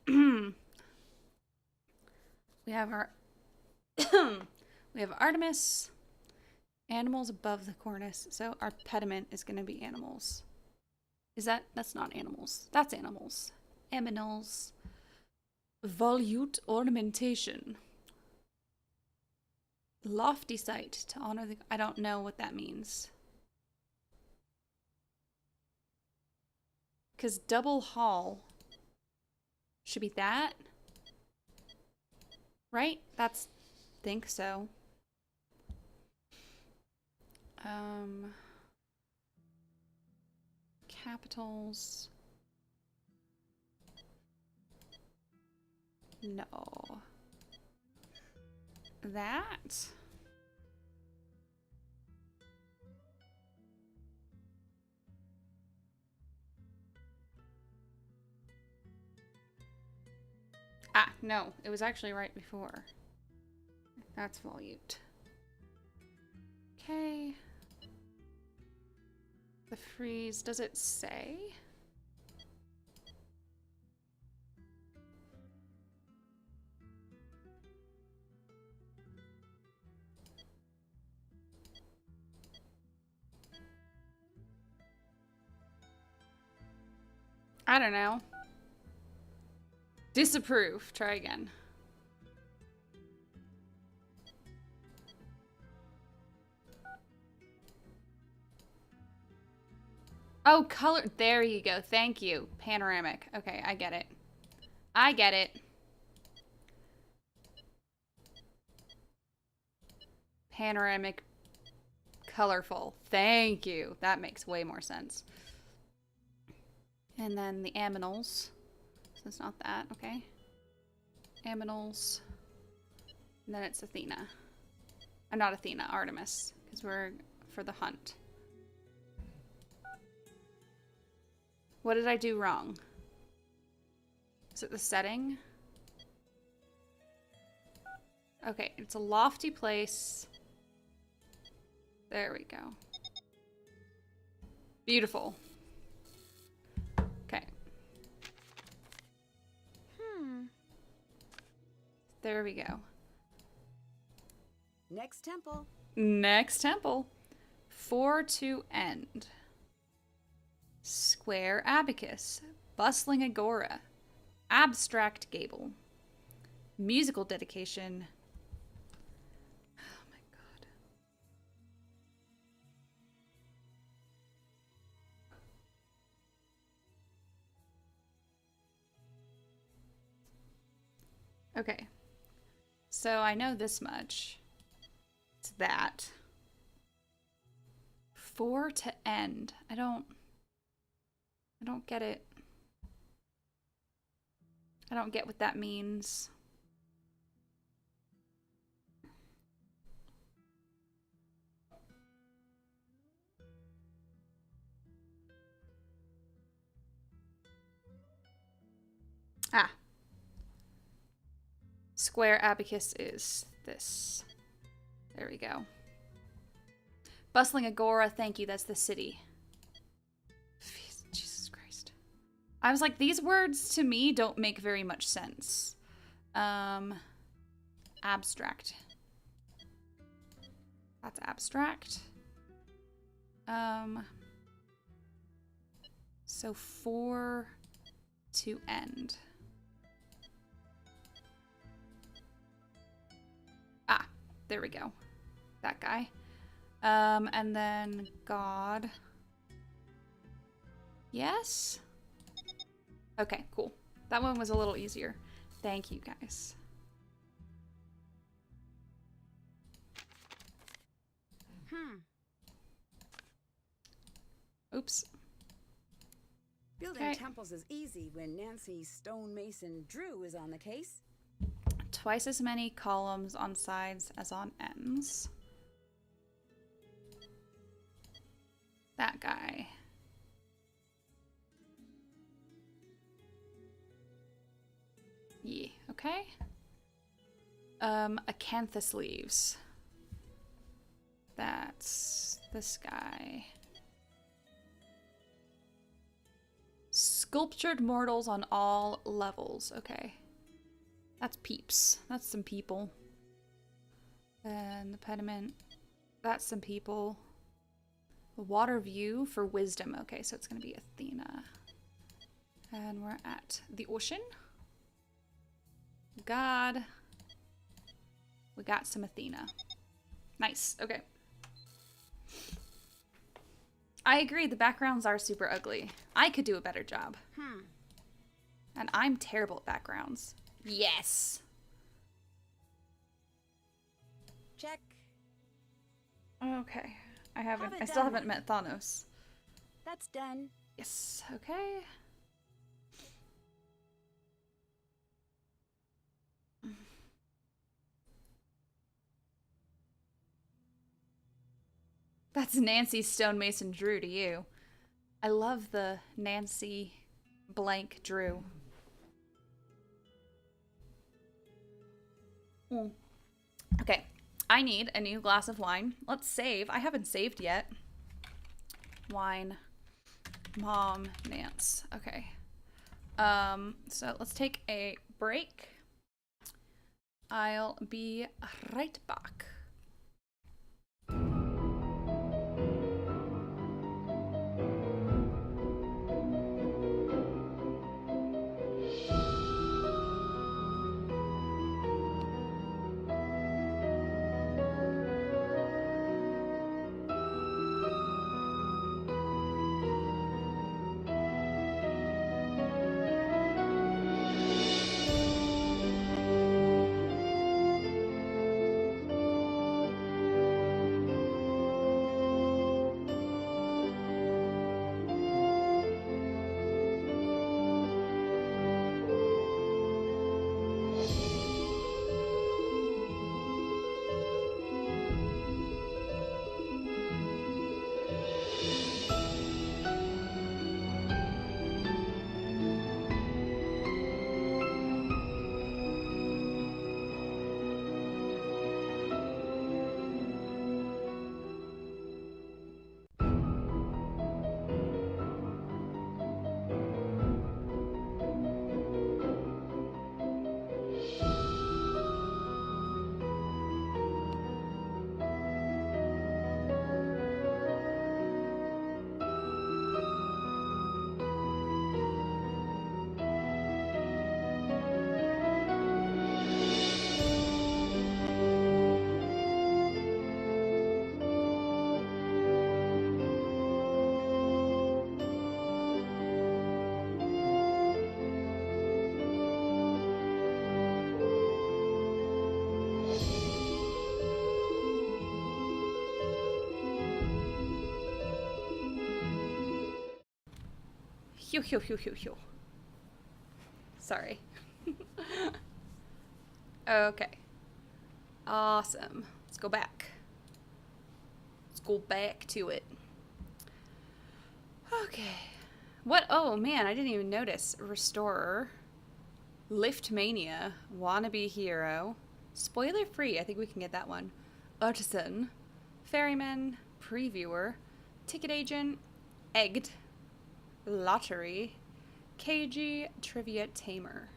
S1: We have our we have Artemis. Animals above the cornice. So our pediment is going to be animals. Is that's not animals. That's animals. Aminals. Volute ornamentation. Lofty sight to honor the... I don't know what that means. Because double hall should be that. Right? Think so. Capitals. No. That. Ah, no. It was actually right before. That's volute. Okay. The freeze, does it say? I don't know. Disapprove. Try again. Oh, color. There you go. Thank you. Panoramic. Okay, I get it. I get it. Panoramic. Colorful. Thank you. That makes way more sense. And then the aminals. So it's not that, okay. Aminals. And then it's Athena. Not Athena, Artemis. Because we're for the hunt. What did I do wrong? Is it the setting? Okay, it's a lofty place. There we go. Beautiful. Okay. There we go.
S2: Next temple.
S1: Next temple. For to end. Square abacus. Bustling agora. Abstract gable. Musical dedication. Oh my god. Okay. So I know this much. It's that. For to end. I don't get it. I don't get what that means. Ah. Square abacus is this. There we go. Bustling agora, thank you, that's the city. Jesus Christ. I was like, these words to me don't make very much sense. Abstract. That's abstract. So for to end. Ah, there we go. That guy. And then God. Yes? Okay, cool. That one was a little easier. Thank you, guys. Oops.
S2: Building
S1: Okay.
S2: temples is easy when Nancy Stonemason Drew is on the case.
S1: Twice as many columns on sides as on ends. That guy. Yeah, okay. Acanthus leaves. That's this guy. Sculptured mortals on all levels. Okay. That's peeps. That's some people. And the pediment. That's some people. The water view for wisdom. Okay, so it's going to be Athena. And we're at the ocean. God. We got some Athena. Nice. Okay. I agree, the backgrounds are super ugly. I could do a better job. And I'm terrible at backgrounds. Yes.
S2: Check.
S1: Okay. I
S2: Have it
S1: still
S2: done.
S1: haven't met Thanos.
S2: That's done.
S1: Yes. Okay. That's Nancy Stonemason Drew to you. I love the Nancy blank Drew. Okay, I need a new glass of wine. Let's save. I haven't saved yet. Wine. Mom, Nance. Okay. So let's take a break. I'll be right back. Hew, hew, hew, hew, hew. Sorry. Okay. Awesome. Let's go back. Let's go back to it. Okay. What? Oh, man, I didn't even notice. Restorer. Lift Mania. Wannabe Hero. Spoiler free. I think we can get that one. Artisan. Ferryman. Previewer. Ticket Agent. Egged. Lottery. KG. Trivia Tamer.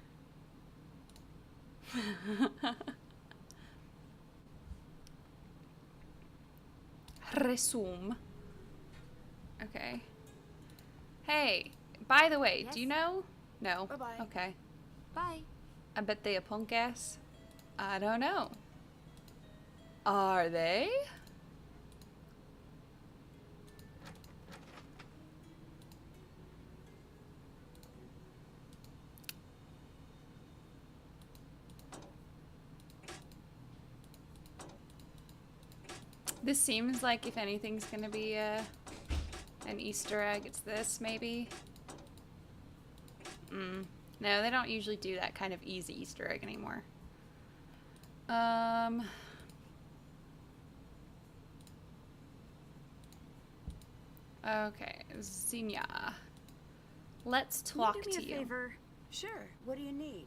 S1: Resume. Okay. Hey, by the way,
S7: Yes?
S1: do you know? No.
S2: Bye-bye.
S1: Okay.
S7: Bye.
S1: I bet they a punk ass. I don't know. Are they? This seems like if anything's gonna be an Easter egg, it's this, maybe? No, they don't usually do that kind of easy Easter egg anymore. Okay, Xenia. Let's talk
S6: Can you do
S1: to
S6: me a
S1: you.
S6: favor?
S2: Sure. What do you need?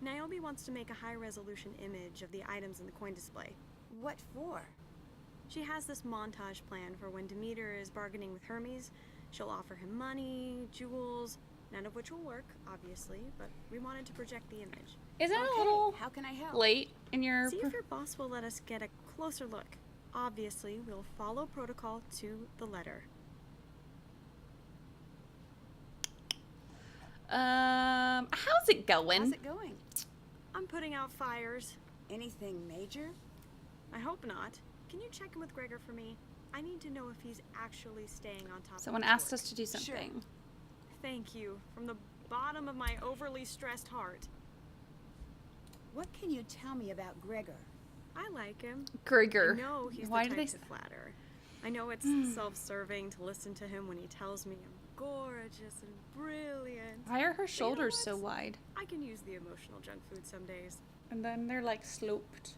S6: Niobe wants to make a high-resolution image of the items in the coin display.
S2: What for?
S6: She has this montage plan for when Demeter is bargaining with Hermes. She'll offer him money, jewels, none of which will work, obviously, but we wanted to project the image.
S1: Is that
S2: Okay,
S1: a little
S2: how can I help?
S1: late in your...
S6: See if your boss will let us get a closer look. Obviously, we'll follow protocol to the letter.
S1: How's it going?
S2: How's it going?
S6: I'm putting out fires.
S2: Anything major?
S6: I hope not. Can you check in with Gregor for me? I need to know if he's actually staying on top
S1: Someone
S6: of his
S1: asked
S6: work.
S1: us to do
S2: Sure.
S1: something.
S6: Thank you, from the bottom of my overly stressed heart.
S2: What can you tell me about Gregor?
S6: I like him.
S1: Gregor.
S6: I know he's
S1: Why
S6: the
S1: do
S6: type
S1: they...
S6: to flatter. I know it's self-serving to listen to him when he tells me I'm gorgeous and brilliant.
S1: Why are her
S6: But you know
S1: shoulders so
S6: what?
S1: wide?
S6: I can use the emotional junk food some days.
S1: And then they're like sloped.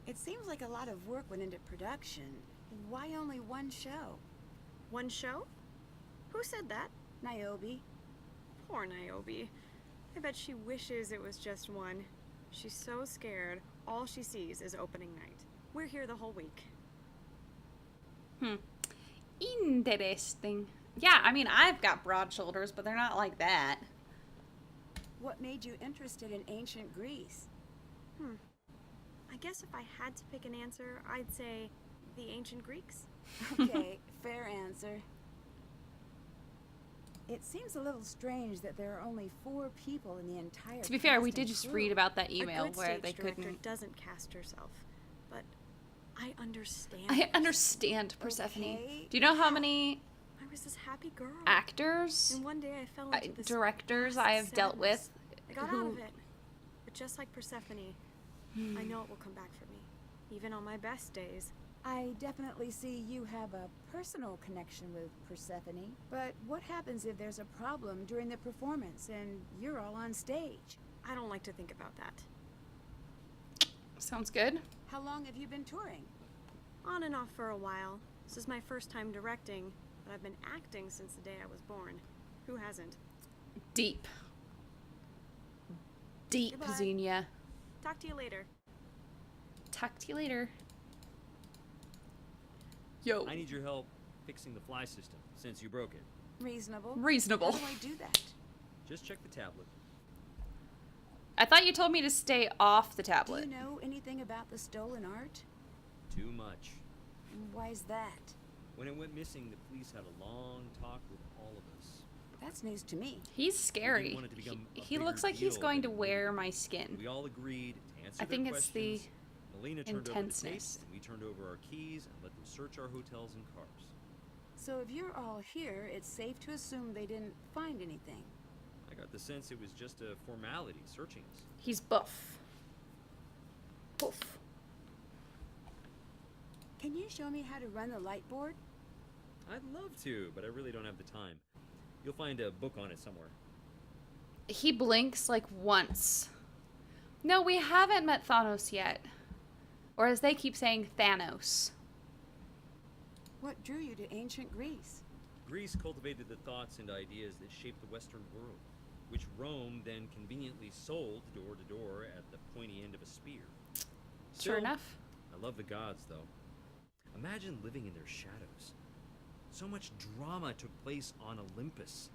S2: It seems like a lot of work went into production. Why only one show?
S6: One show? Who said that?
S2: Niobe.
S6: Poor Niobe. I bet she wishes it was just one. She's so scared, all she sees is opening night. We're here the whole week.
S1: Interesting. Yeah, I mean, I've got broad shoulders, but they're not like that.
S2: What made you interested in ancient Greece?
S6: I guess if I had to pick an answer, I'd say the ancient Greeks.
S2: Okay, fair answer. It seems a little strange that there are only 4 people in the entire
S1: To be fair, we
S2: cast
S1: did
S2: and
S1: just
S2: crew.
S1: read about that
S6: A
S1: email
S6: good
S1: where
S6: stage
S1: they
S6: director
S1: couldn't...
S6: doesn't cast herself, but I understand.
S1: I understand Persephone.
S2: Okay.
S1: Do you know how many
S6: I was this happy girl.
S1: actors,
S6: And one day I fell into this
S1: directors I have dealt with
S6: I got out
S1: who...
S6: of it. But just like Persephone, I know it will come back for me, even on my best days.
S2: I definitely see you have a personal connection with Persephone, but what happens if there's a problem during the performance and you're all on stage?
S6: I don't like to think about that.
S1: Sounds good.
S2: How long have you been touring?
S6: On and off for a while. This is my first time directing, but I've been acting since the day I was born. Who hasn't?
S1: Deep. Deep,
S6: Goodbye.
S1: Xenia.
S6: Talk to you later.
S1: Talk to you later. Yo.
S5: I need your help fixing the fly system since you broke it.
S2: Reasonable.
S1: Reasonable.
S2: How do I do that?
S5: Just check the tablet.
S1: I thought you told me to stay off the
S2: Do
S1: tablet.
S2: you know anything about the stolen art?
S5: Too much.
S2: Why is that?
S5: When it went missing, the police had a long talk with all of us.
S2: That's news to me.
S1: He's scary.
S5: want it to become a
S1: He
S5: bigger
S1: looks like he's
S5: deal
S1: going to
S5: than it
S1: wear
S5: really
S1: my
S5: is.
S1: skin.
S5: We all agreed to answer
S1: I think
S5: their
S1: it's the
S5: questions. Melina turned over the
S1: intenseness.
S5: tapes, and we turned over our keys and let them search our hotels and cars.
S2: So if you're all here, it's safe to assume they didn't find anything.
S5: I got the sense it was just a formality searching us.
S1: He's buff. Buff.
S2: Can you show me how to run the light board?
S5: I'd love to, but I really don't have the time. You'll find a book on it somewhere.
S1: He blinks like once. No, we haven't met Thanos yet. Or as they keep saying, Thanos.
S2: What drew you to ancient Greece?
S5: Greece cultivated the thoughts and ideas that shaped the Western world, which Rome then conveniently sold door to door at the pointy end of a spear.
S1: Sure
S5: Still,
S1: enough.
S5: I love the gods, though. Imagine living in their shadows. So much drama took place on Olympus.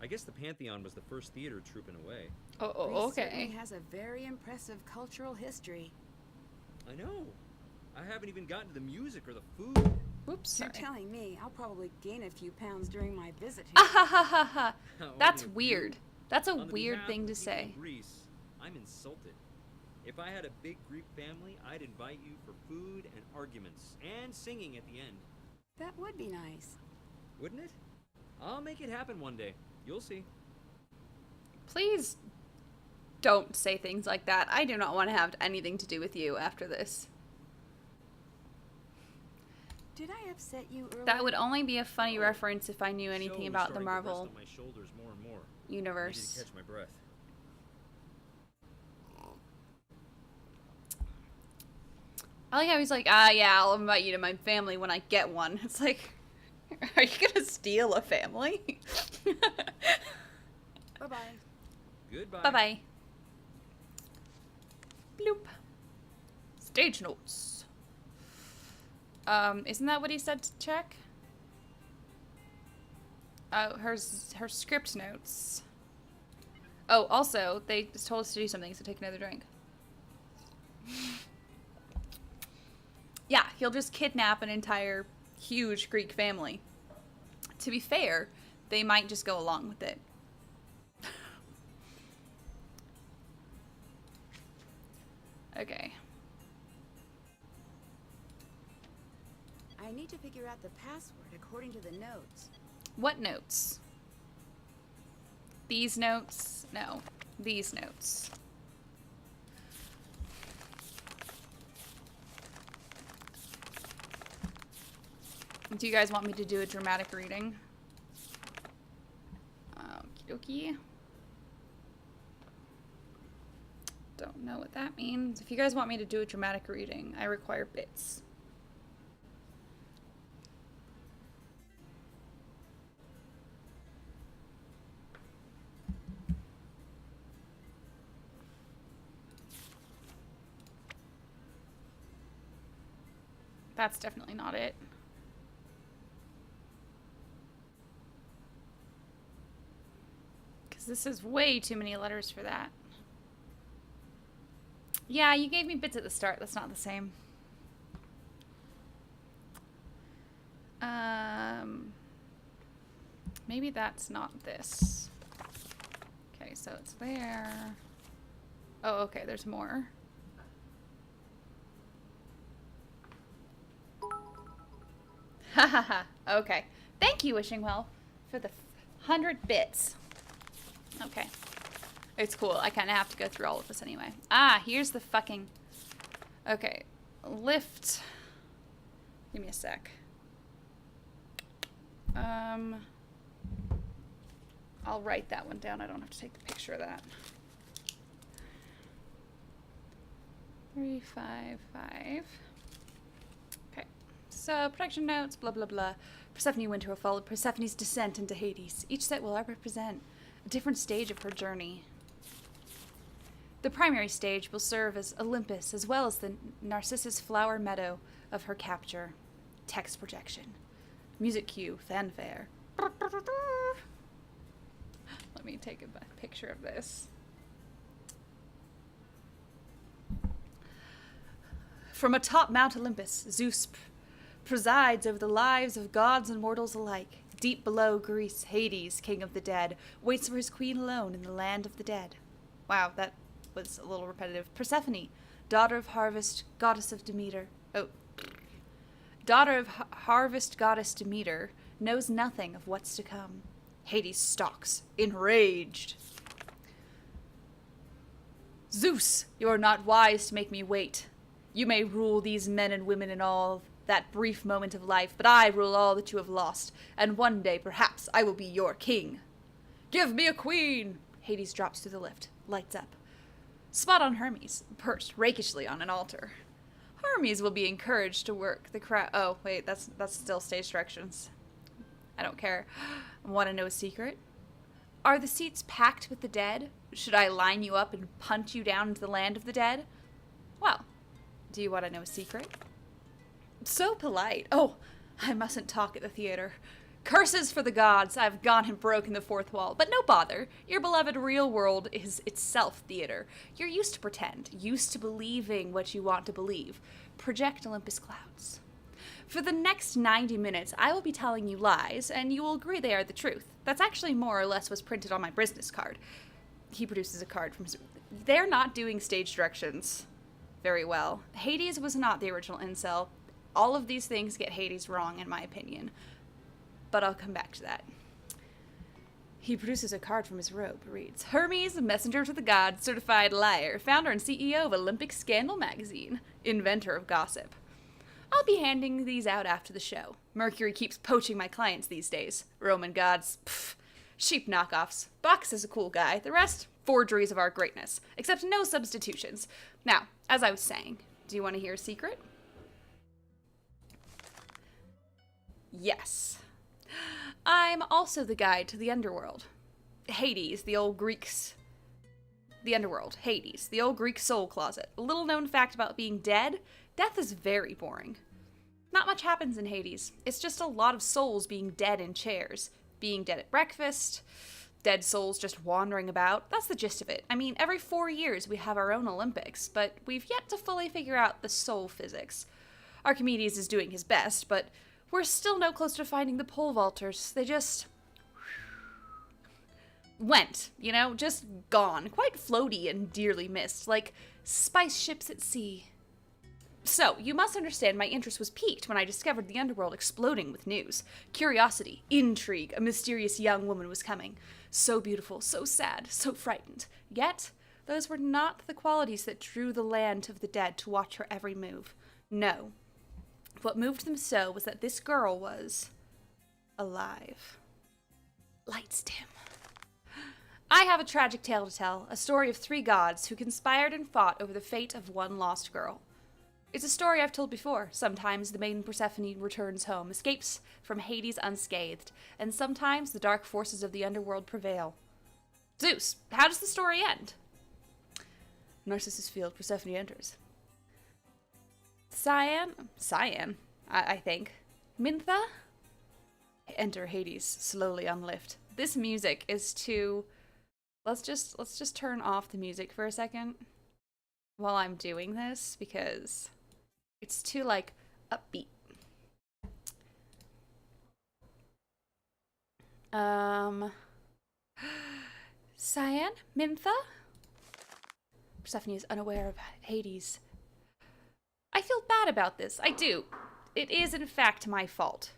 S5: I guess the Pantheon was the first theater troupe in a way.
S1: Oh,
S2: Greece certainly
S1: okay.
S2: has a very impressive cultural history.
S5: I know. I haven't even gotten to the music or the food.
S1: Whoops,
S2: You're
S1: sorry.
S2: telling me I'll probably gain a few pounds during my visit
S1: Ah
S2: here.
S1: ha ha ha ha.
S5: Only
S1: That's
S5: a few.
S1: weird. That's a
S5: On the
S1: weird
S5: behalf
S1: thing
S5: of
S1: to
S5: the people
S1: say.
S5: of Greece, I'm insulted. If I had a big Greek family, I'd invite you for food and arguments and singing at the end.
S2: That would be nice.
S5: Wouldn't it? I'll make it happen one day. You'll see.
S1: Please don't say things like that. I do not want to have anything to do with you after this.
S2: Did I upset you earlier?
S1: That would only be a funny reference if I knew
S5: Show
S1: anything
S5: was
S1: about the
S5: starting to rest
S1: Marvel
S5: on my shoulders more and more. I
S1: universe.
S5: needed to catch my breath.
S1: I like how he's like, ah, yeah, I'll invite you to my family when I get one. It's like, are you gonna steal a family?
S2: Bye-bye.
S5: Goodbye.
S1: Bye-bye. Bloop. Stage notes. Isn't that what he said to check? Oh, her script notes. Oh, also, they just told us to do something, so take another drink. Yeah, he'll just kidnap an entire huge Greek family. To be fair, they might just go along with it. Okay.
S2: I need to figure out the password according to the notes.
S1: What notes? These notes? No. These notes. Do you guys want me to do a dramatic reading? Okie dokie. Don't know what that means. If you guys want me to do a dramatic reading, I require bits. That's definitely not it. Because this is way too many letters for that. Yeah, you gave me bits at the start. That's not the same. Maybe that's not this. Okay, so it's there. Oh, okay, there's more. Ha ha ha. Okay. Thank you, Wishing Well, for the 100 bits. Okay. It's cool. I kind of have to go through all of this anyway. Ah, here's the fucking... Okay. Lift. Give me a sec. I'll write that one down. I don't have to take the picture of that. 355. Okay. So, production notes, blah, blah, blah. Persephone Winter will follow Persephone's descent into Hades. Each set will represent a different stage of her journey. The primary stage will serve as Olympus, as well as the Narcissus flower meadow of her capture. Text projection. Music cue, fanfare. Let me take a picture of this. From atop Mount Olympus, Zeus presides over the lives of gods and mortals alike. Deep below Greece, Hades, king of the dead, waits for his queen alone in the land of the dead. Wow, that was a little repetitive. Persephone, daughter of harvest, goddess of Demeter. Oh. Daughter of harvest goddess Demeter, knows nothing of what's to come. Hades stalks, enraged. Zeus, you are not wise to make me wait. You may rule these men and women and all that brief moment of life, but I rule all that you have lost, and one day, perhaps, I will be your king. Give me a queen! Hades drops through the lift, lights up. Spot on Hermes, perched rakishly on an altar. Hermes will be encouraged to work the crowd. Oh, wait, that's still stage directions. I don't care. Want to know a secret? Are the seats packed with the dead? Should I line you up and punt you down into the land of the dead? Well, do you want to know a secret? So polite. Oh, I mustn't talk at the theater. Curses for the gods, I've gone and broken the fourth wall. But no bother, your beloved real world is itself theater. You're used to pretend, used to believing what you want to believe. Project Olympus clouds. For the next 90 minutes, I will be telling you lies, and you will agree they are the truth. That's actually more or less what's printed on my business card. He produces a card from his... They're not doing stage directions very well. Hades was not the original incel. All of these things get Hades wrong, in my opinion. But I'll come back to that. He produces a card from his robe. Reads, Hermes, messenger to the gods, certified liar, founder and CEO of Olympic Scandal magazine, inventor of gossip. I'll be handing these out after the show. Mercury keeps poaching my clients these days. Roman gods, pff, cheap knockoffs. Bacchus is a cool guy. The rest, forgeries of our greatness. Except no substitutions. Now, as I was saying, do you want to hear a secret? Yes. I'm also the guide to the underworld. Hades, the old Greeks. The underworld. Hades, the old Greek soul closet. A little known fact about being dead, death is very boring. Not much happens in Hades. It's just a lot of souls being dead in chairs. Being dead at breakfast. Dead souls just wandering about. That's the gist of it. I mean, every 4 years we have our own Olympics, but we've yet to fully figure out the soul physics. Archimedes is doing his best, but we're still no closer to finding the pole vaulters. They just went, you know, just gone. Quite floaty and dearly missed, like spice ships at sea. So, you must understand my interest was piqued when I discovered the underworld exploding with news. Curiosity, intrigue, a mysterious young woman was coming. So beautiful, so sad, so frightened. Yet, those were not the qualities that drew the land of the dead to watch her every move. No. What moved them so was that this girl was alive. Lights dim. I have a tragic tale to tell, a story of 3 gods who conspired and fought over the fate of one lost girl. It's a story I've told before. Sometimes the maiden Persephone returns home, escapes from Hades unscathed, and sometimes the dark forces of the underworld prevail. Zeus, how does the story end? Narcissus Field, Persephone enters. Cyan, I think. Mintha? Enter Hades, slowly on lift. This music is too... Let's just turn off the music for a second while I'm doing this, because it's too, like, upbeat. Cyan? Mintha? Persephone is unaware of Hades. I feel bad about this. I do. It is, in fact, my fault.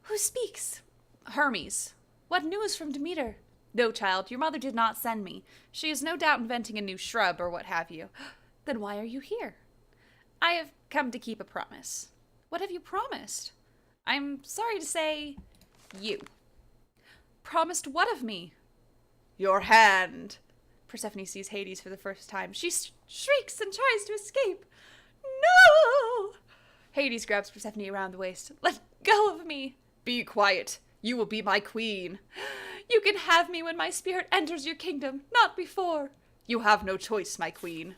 S1: Who speaks? Hermes. What news from Demeter? No, child, your mother did not send me. She is no doubt inventing a new shrub or what have you. Then why are you here? I have come to keep a promise. What have you promised? I'm sorry to say, you. Promised what of me? Your hand. Persephone sees Hades for the first time. She shrieks and tries to escape. No! Hades grabs Persephone around the waist. Let go of me. Be quiet. You will be my queen. You can have me when my spirit enters your kingdom, not before. You have no choice, my queen.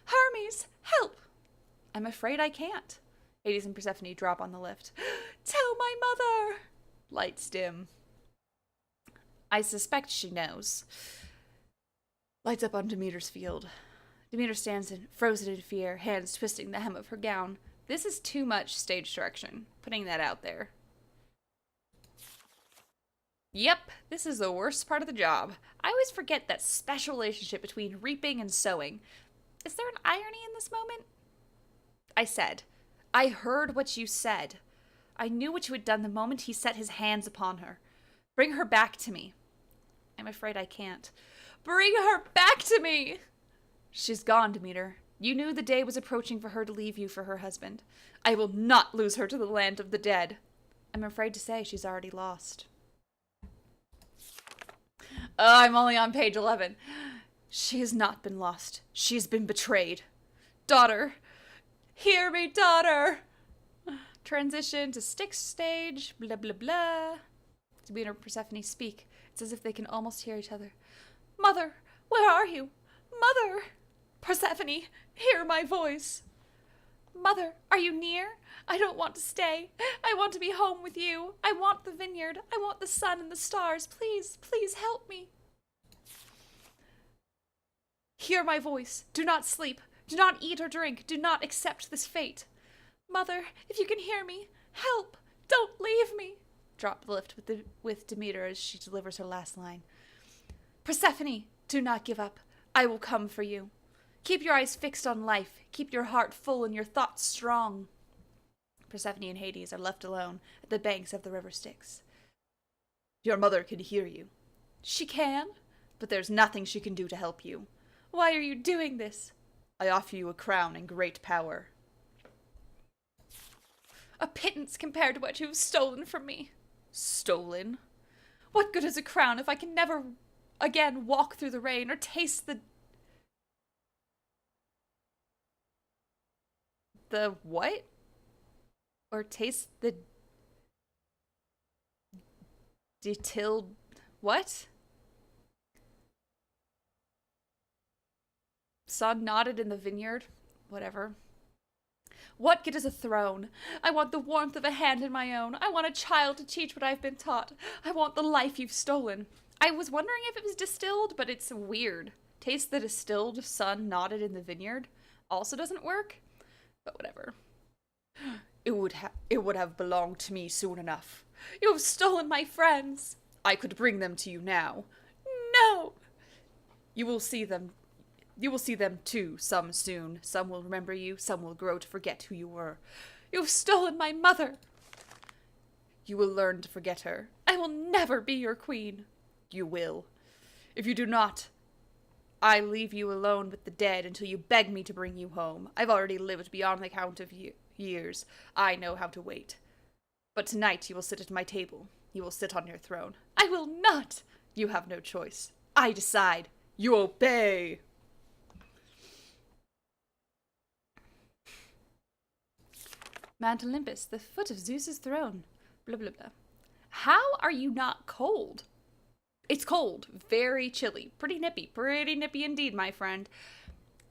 S1: Hermes, help! I'm afraid I can't. Hades and Persephone drop on the lift. Tell my mother! Lights dim. I suspect she knows. Lights up on Demeter's field. Demeter stands frozen in fear, hands twisting the hem of her gown. This is too much stage direction. Putting that out there. Yep, this is the worst part of the job. I always forget that special relationship between reaping and sowing. Is there an irony in this moment? I said. I heard what you said. I knew what you had done the moment he set his hands upon her. Bring her back to me. I'm afraid I can't. Bring her back to me! She's gone, Demeter. You knew the day was approaching for her to leave you for her husband. I will not lose her to the land of the dead. I'm afraid to say she's already lost. I'm only on page 11. She has not been lost. She has been betrayed. Daughter, hear me, daughter. Transition to Styx stage, blah, blah, blah. Demeter and Persephone speak. It's as if they can almost hear each other. Mother, where are you? Mother! Persephone, hear my voice. Mother, are you near? I don't want to stay. I want to be home with you. I want the vineyard. I want the sun and the stars. Please, please help me. Hear my voice. Do not sleep. Do not eat or drink. Do not accept this fate. Mother, if you can hear me, help. Don't leave me. Drop the lift with Demeter as she delivers her last line. Persephone, do not give up. I will come for you. Keep your eyes fixed on life. Keep your heart full and your thoughts strong. Persephone and Hades are left alone at the banks of the river Styx. Your mother can hear you. She can, but there's nothing she can do to help you. Why are you doing this? I offer you a crown and great power. A pittance compared to what you have stolen from me. Stolen? What good is a crown if I can never again walk through the rain or taste the what? Or taste the distilled what? Sun nodded in the vineyard. Whatever. What good is a throne? I want the warmth of a hand in my own. I want a child to teach what I've been taught. I want the life you've stolen. I was wondering if it was distilled, but it's weird. Taste the distilled, sun nodded in the vineyard. Also doesn't work. But whatever. It would have belonged to me soon enough. You have stolen my friends. I could bring them to you now. No! You will see them too, some soon. Some will remember you, some will grow to forget who you were. You have stolen my mother. You will learn to forget her. I will never be your queen. You will. If you do not, I leave you alone with the dead until you beg me to bring you home. I've already lived beyond the count of years. I know how to wait. But tonight you will sit at my table. You will sit on your throne. I will not! You have no choice. I decide. You obey! Mount Olympus, the foot of Zeus's throne. Blah, blah, blah. How are you not cold? It's cold. Very chilly. Pretty nippy. Pretty nippy indeed, my friend.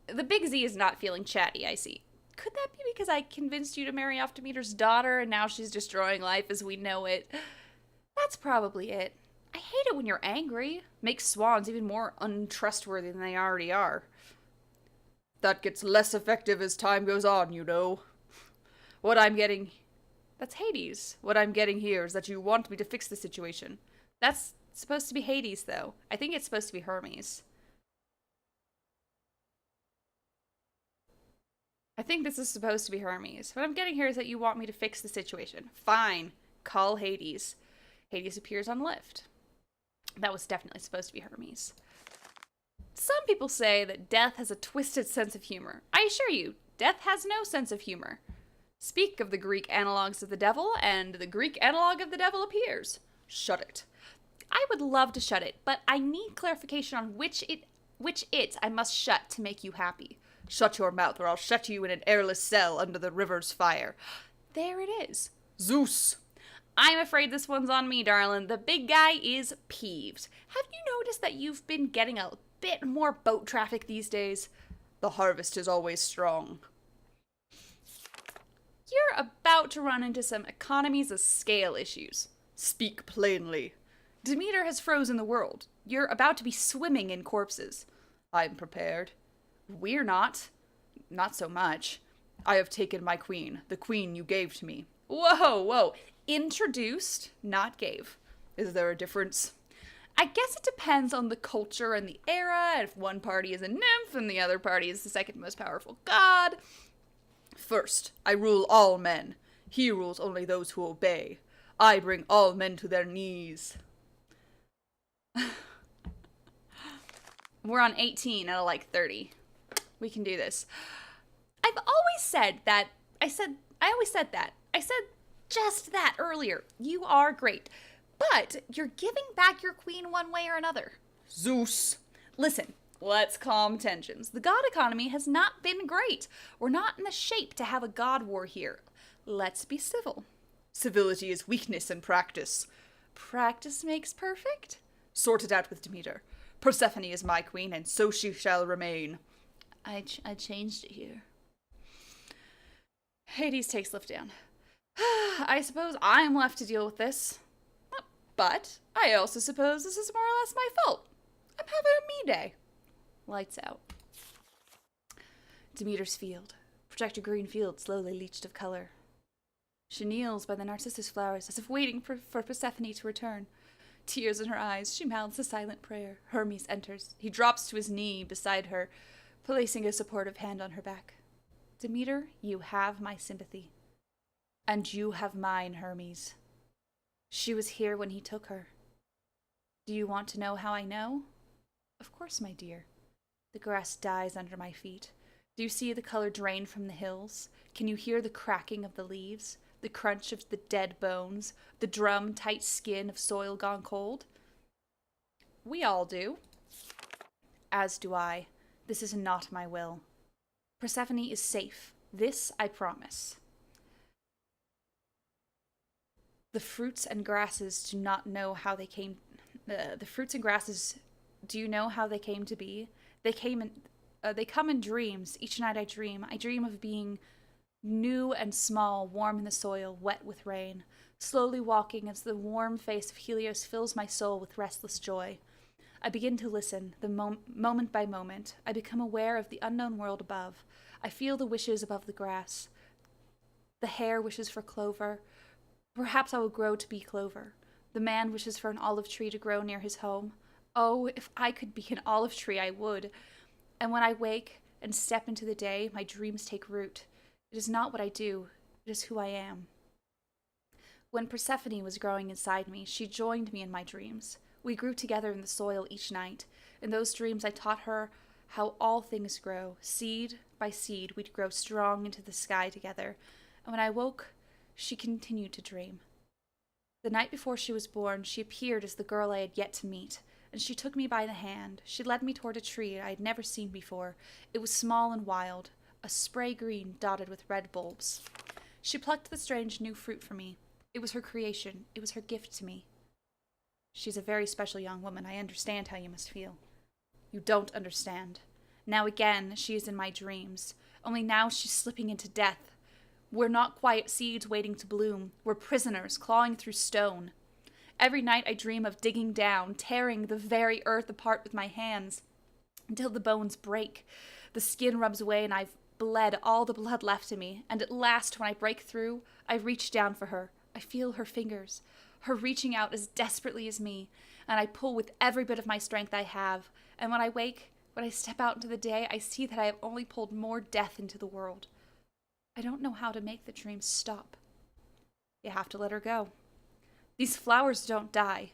S1: The Big Z is not feeling chatty, I see. Could that be because I convinced you to marry off Demeter's daughter and now she's destroying life as we know it? That's probably it. I hate it when you're angry. Makes swans even more untrustworthy than they already are. That gets less effective as time goes on, you know. What I'm getting... That's Hades. What I'm getting here is that you want me to fix the situation. That's supposed to be Hades, though. I think it's supposed to be Hermes. I think this is supposed to be Hermes. What I'm getting here is that you want me to fix the situation. Fine. Call Hades. Hades appears on lift. That was definitely supposed to be Hermes. Some people say that death has a twisted sense of humor. I assure you, death has no sense of humor. Speak of the Greek analogues of the devil, and the Greek analog of the devil appears. Shut it. I would love to shut it, but I need clarification on which it I must shut to make you happy. Shut your mouth, or I'll shut you in an airless cell under the river's fire. There it is. Zeus. I'm afraid this one's on me, darling. The big guy is peeved. Have you noticed that you've been getting a bit more boat traffic these days? The harvest is always strong. You're about to run into some economies of scale issues. Speak plainly. Demeter has frozen the world. You're about to be swimming in corpses. I'm prepared. We're not. Not so much. I have taken my queen, the queen you gave to me. Whoa, whoa. Introduced, not gave. Is there a difference? I guess it depends on the culture and the era, and if one party is a nymph and the other party is the second most powerful god. First, I rule all men. He rules only those who obey. I bring all men to their knees. We're on 18 out of like 30. We can do this. I've always said that. I always said that. I said just that earlier. You are great. But you're giving back your queen one way or another. Zeus. Listen, let's calm tensions. The god economy has not been great. We're not in the shape to have a god war here. Let's be civil. Civility is weakness in practice. Practice makes perfect? Sort it out with Demeter. Persephone is my queen, and so she shall remain. I changed it here. Hades takes Lift down. I suppose I'm left to deal with this. But I also suppose this is more or less my fault. I'm having a me day. Lights out. Demeter's field. Projector green field slowly leached of color. She kneels by the narcissus flowers as if waiting for Persephone to return. Tears in her eyes, she mouths a silent prayer. Hermes enters. He drops to his knee beside her, placing a supportive hand on her back. Demeter, you have my sympathy. And you have mine, Hermes. She was here when he took her. Do you want to know how I know? Of course, my dear. The grass dies under my feet. Do you see the color drain from the hills? Can you hear the cracking of the leaves? The crunch of the dead bones? The drum-tight skin of soil gone cold? We all do. As do I. This is not my will. Persephone is safe. This I promise. The fruits and grasses do not know how they came. The fruits and grasses, do you know how they came to be? They come in dreams. Each night I dream. I dream of being new and small, warm in the soil, wet with rain, slowly walking as the warm face of Helios fills my soul with restless joy. I begin to listen, moment by moment. I become aware of the unknown world above. I feel the wishes above the grass. The hare wishes for clover. Perhaps I will grow to be clover. The man wishes for an olive tree to grow near his home. Oh, if I could be an olive tree, I would. And when I wake and step into the day, my dreams take root. It is not what I do, it is who I am. When Persephone was growing inside me, she joined me in my dreams. We grew together in the soil each night. In those dreams I taught her how all things grow. Seed by seed we'd grow strong into the sky together. And when I woke, she continued to dream. The night before she was born, she appeared as the girl I had yet to meet, and she took me by the hand. She led me toward a tree I had never seen before. It was small and wild, a spray green dotted with red bulbs. She plucked the strange new fruit for me. It was her creation. It was her gift to me. She's a very special young woman. I understand how you must feel. You don't understand. Now again, she is in my dreams. Only now she's slipping into death. We're not quiet seeds waiting to bloom. We're prisoners clawing through stone. Every night I dream of digging down, tearing the very earth apart with my hands, until the bones break. The skin rubs away and I've bled all the blood left in me. And at last, when I break through, I reach down for her. I feel her fingers, her reaching out as desperately as me, and I pull with every bit of my strength I have. And when I wake, when I step out into the day, I see that I have only pulled more death into the world. I don't know how to make the dream stop. You have to let her go. These flowers don't die.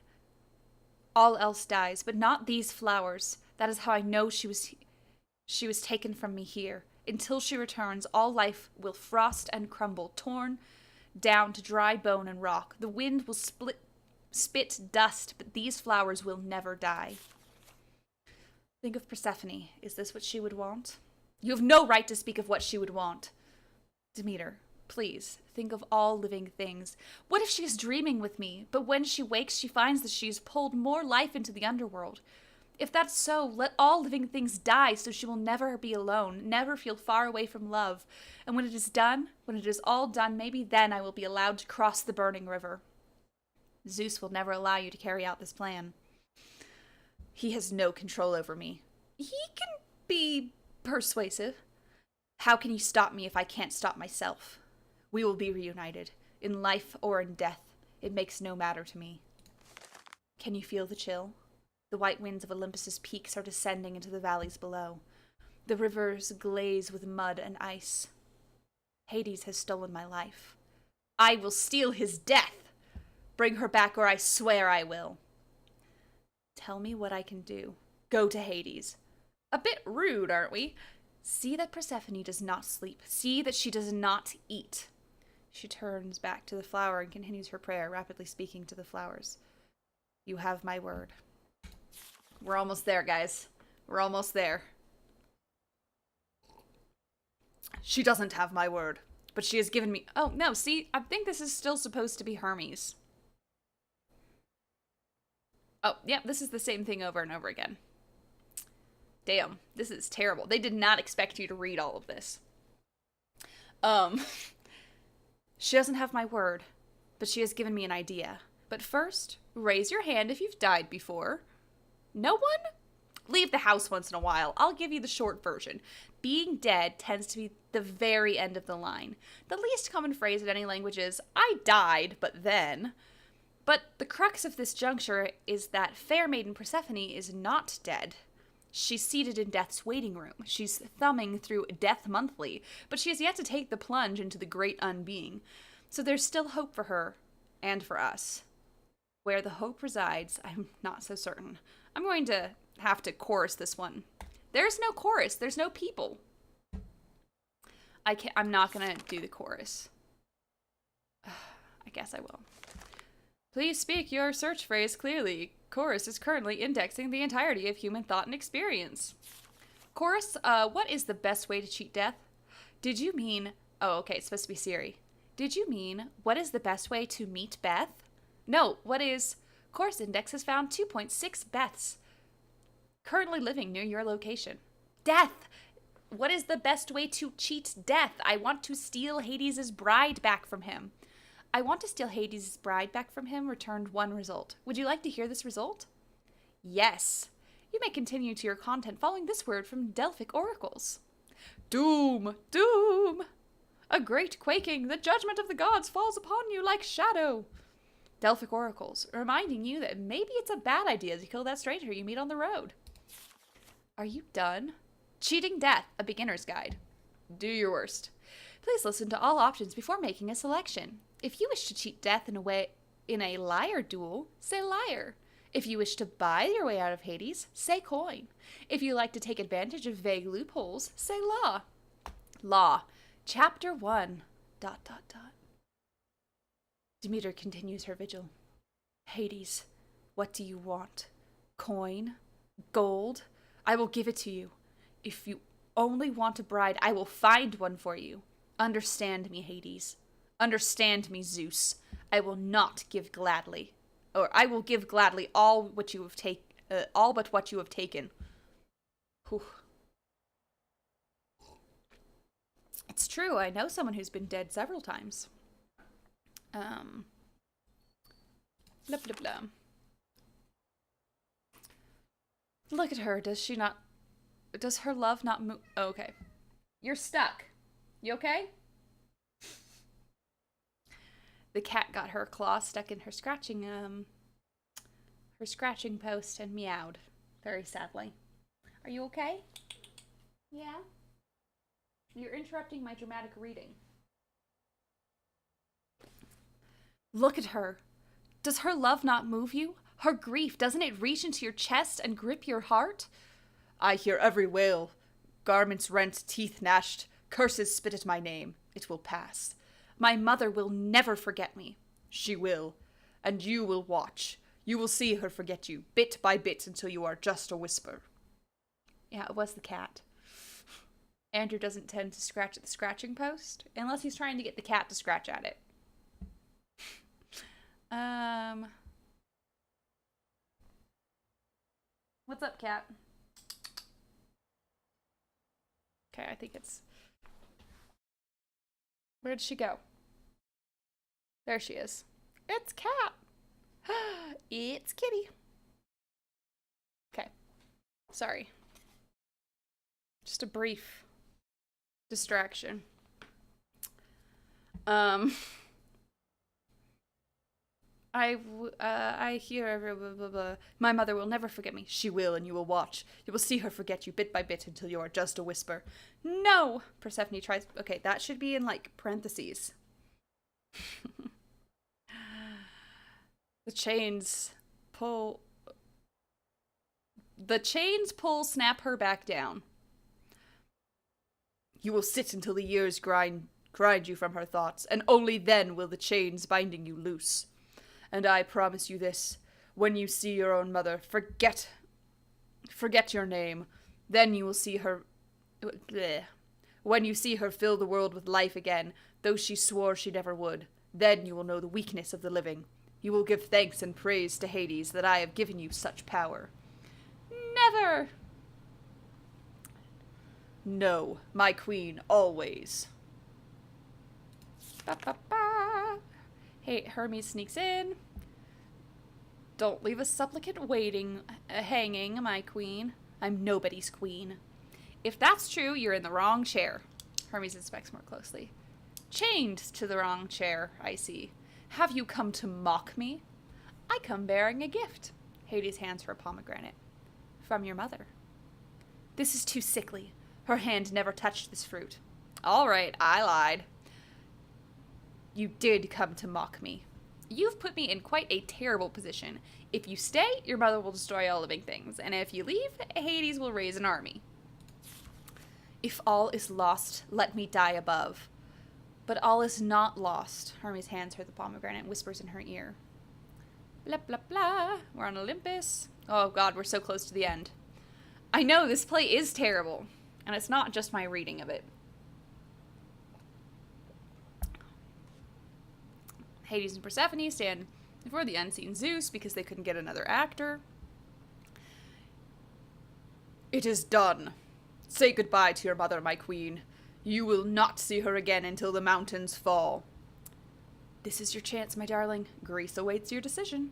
S1: All else dies, but not these flowers. That is how I know she was taken from me here. Until she returns, all life will frost and crumble, torn down to dry bone and rock. The wind will spit dust, but these flowers will never die. Think of Persephone. Is this what she would want? You have no right to speak of what she would want. Demeter, please, think of all living things. What if she is dreaming with me, but when she wakes she finds that she has pulled more life into the underworld? If that's so, let all living things die so she will never be alone, never feel far away from love. And when it is done, when it is all done, maybe then I will be allowed to cross the burning river. Zeus will never allow you to carry out this plan. He has no control over me. He can be persuasive. How can you stop me if I can't stop myself? We will be reunited, in life or in death. It makes no matter to me. Can you feel the chill? The white winds of Olympus's peaks are descending into the valleys below. The rivers glaze with mud and ice. Hades has stolen my life. I will steal his death! Bring her back or I swear I will. Tell me what I can do. Go to Hades. A bit rude, aren't we? See that Persephone does not sleep. See that she does not eat. She turns back to the flower and continues her prayer, rapidly speaking to the flowers. You have my word. We're almost there, guys. We're almost there. She doesn't have my word, but she has given me... Oh, no, see? I think this is still supposed to be Hermes. Oh, yeah, this is the same thing over and over again. Damn, this is terrible. They did not expect you to read all of this. She doesn't have my word, but she has given me an idea. But first, raise your hand if you've died before. No one? Leave the house once in a while. I'll give you the short version. Being dead tends to be the very end of the line. The least common phrase in any language is, I died, but then. But the crux of this juncture is that fair maiden Persephone is not dead. She's seated in Death's waiting room. She's thumbing through Death Monthly, but she has yet to take the plunge into the great unbeing. So there's still hope for her, and for us. Where the hope resides, I'm not so certain. I'm going to have to chorus this one. There's no chorus. There's no people. I'm not going to do the chorus. I guess I will. Please speak your search phrase clearly. Chorus is currently indexing the entirety of human thought and experience. Chorus, what is the best way to cheat death? Did you mean... Oh, okay, it's supposed to be Siri. Did you mean, what is the best way to meet Beth? No, what is... Chorus index has found 2.6 Beths currently living near your location. Death! What is the best way to cheat death? I want to steal Hades' bride back from him. I want to steal Hades' bride back from him returned one result. Would you like to hear this result? Yes. You may continue to your content following this word from Delphic oracles. Doom! Doom! A great quaking, the judgment of the gods falls upon you like shadow. Delphic oracles, reminding you that maybe it's a bad idea to kill that stranger you meet on the road. Are you done? Cheating Death, a beginner's guide. Do your worst. Please listen to all options before making a selection. If you wish to cheat death in a liar duel, say liar. If you wish to buy your way out of Hades, say coin. If you like to take advantage of vague loopholes, say law. Law. Chapter 1. ... Demeter continues her vigil. Hades, what do you want? Coin? Gold? I will give it to you. If you only want a bride, I will find one for you. Understand me, Hades. Understand me, Zeus. I will not give gladly. Or I will give gladly all but what you have taken. Whew. It's true, I know someone who's been dead several times. Blah, blah, blah. Look at her, does her love not move? Oh, okay. You're stuck. You okay? The cat got her claw stuck in her scratching post and meowed very sadly. Are you okay? Yeah? You're interrupting my dramatic reading. Look at her. Does her love not move you? Her grief, doesn't it reach into your chest and grip your heart? I hear every wail. Garments rent, teeth gnashed, curses spit at my name. It will pass. My mother will never forget me. She will. And you will watch. You will see her forget you, bit by bit, until you are just a whisper. Yeah, it was the cat. Andrew doesn't tend to scratch at the scratching post, unless he's trying to get the cat to scratch at it. What's up, cat? Okay, I think it's... Where'd she go? There she is. It's Cat! It's Kitty. Okay. Sorry. Just a brief distraction. I hear every blah, blah, blah. My mother will never forget me. She will, and you will watch. You will see her forget you bit by bit until you are just a whisper. No! Persephone tries... Okay, that should be in, like, parentheses. The chains pull, snap her back down. You will sit until the years grind you from her thoughts, and only then will the chains binding you loose. And I promise you this, when you see your own mother, forget your name. Then you will see her... Bleh. When you see her fill the world with life again, though she swore she never would, then you will know the weakness of the living. You will give thanks and praise to Hades that I have given you such power. Never! No, my queen, always. Ba, ba, ba. Hey, Hermes sneaks in. Don't leave a supplicant waiting, hanging, my queen. I'm nobody's queen. If that's true, you're in the wrong chair. Hermes inspects more closely. Chained to the wrong chair, I see. Have you come to mock me? I come bearing a gift. Hades hands her a pomegranate. From your mother. This is too sickly. Her hand never touched this fruit. All right, I lied. You did come to mock me. You've put me in quite a terrible position. If you stay, your mother will destroy all living things, and if you leave, Hades will raise an army. If all is lost, let me die above. But all is not lost. Hermes hands her the pomegranate and whispers in her ear. Blah, blah, blah. We're on Olympus. Oh god, we're so close to the end. I know, this play is terrible. And it's not just my reading of it. Hades and Persephone stand before the unseen Zeus because they couldn't get another actor. It is done. Say goodbye to your mother, my queen. You will not see her again until the mountains fall. This is your chance, my darling. Greece awaits your decision.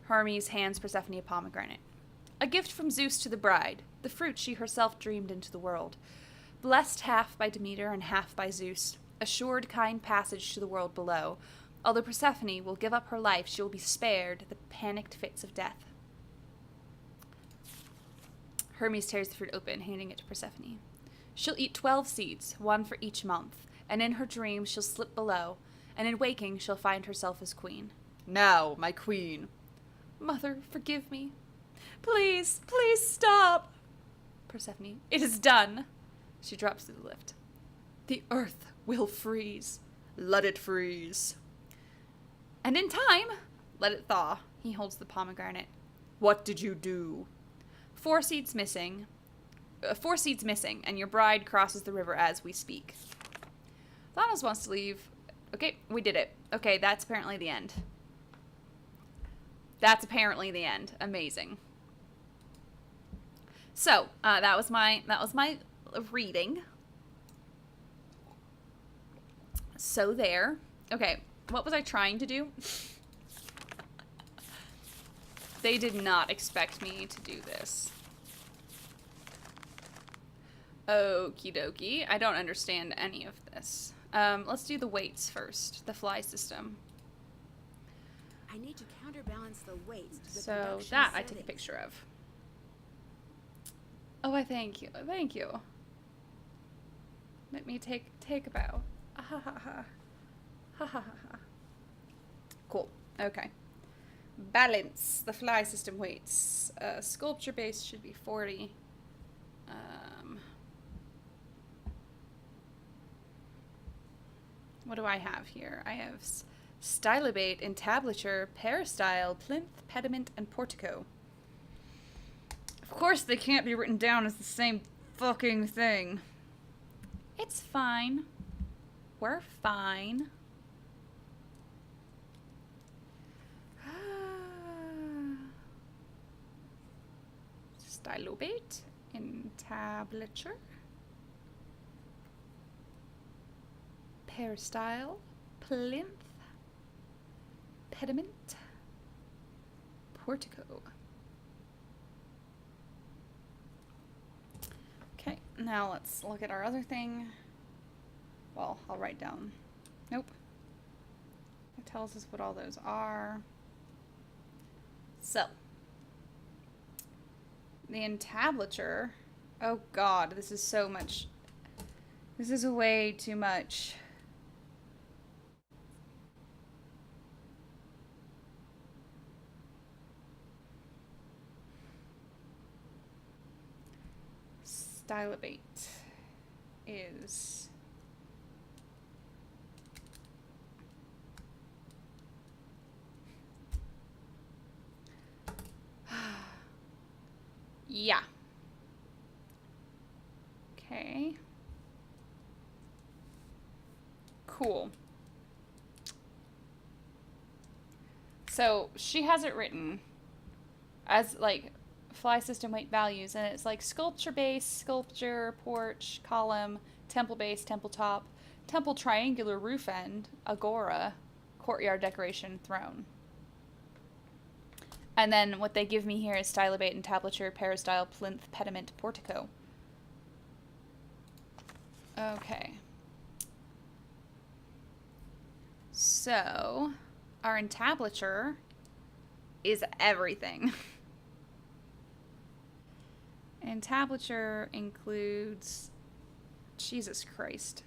S1: Hermes hands Persephone a pomegranate. A gift from Zeus to the bride, the fruit she herself dreamed into the world. Blessed half by Demeter and half by Zeus, assured kind passage to the world below. Although Persephone will give up her life, she will be spared the panicked fits of death. Hermes tears the fruit open, handing it to Persephone. She'll eat 12 seeds, one for each month, and in her dreams she'll slip below, and in waking she'll find herself as queen. Now, my queen. Mother, forgive me. Please, please stop. Persephone, it is done. She drops through the lift. The earth will freeze. Let it freeze. And in time, let it thaw. He holds the pomegranate. What did you do? 4 seeds missing. 4 seeds missing, and your bride crosses the river as we speak. Thanos wants to leave. Okay, we did it. Okay, that's apparently the end. That's apparently the end. Amazing. So, that was my reading. So there. Okay, what was I trying to do? They did not expect me to do this. Okie dokie. I don't understand any of this. Let's do the weights first. The fly system.
S2: I need to counterbalance the weights to the
S1: So
S2: production
S1: that I took a
S2: settings.
S1: picture of. Oh, I thank you. Thank you. Let me take a bow. Ah, ha ha ha. Ha ha ha ha. Cool. Okay. Balance. The fly system weights. Sculpture base should be 40. What do I have here? I have stylobate, entablature, peristyle, plinth, pediment, and portico. Of course they can't be written down as the same fucking thing. It's fine. We're fine. Stylobate, entablature, peristyle, plinth, pediment, portico. Okay, now let's look at our other thing. Well, I'll write down. Nope. It tells us what all those are. So, the entablature. Oh god, this is so much. This is way too much. Stylobate. is... Yeah. Okay. Cool. So she has it written as like fly system weight values, and it's like sculpture base, sculpture, porch, column, temple base, temple top, temple triangular roof end, agora, courtyard decoration, throne. And then what they give me here is stylobate, entablature, peristyle, plinth, pediment, portico. Okay. So, our entablature is everything. Entablature includes... Jesus Christ.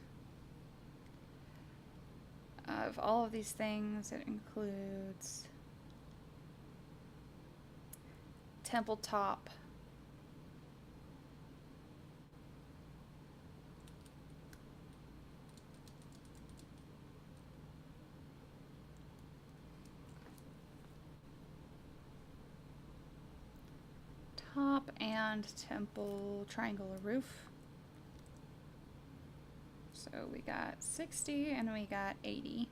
S1: Of all of these things, it includes... temple top. Top and temple triangular roof. So we got 60 and we got 80.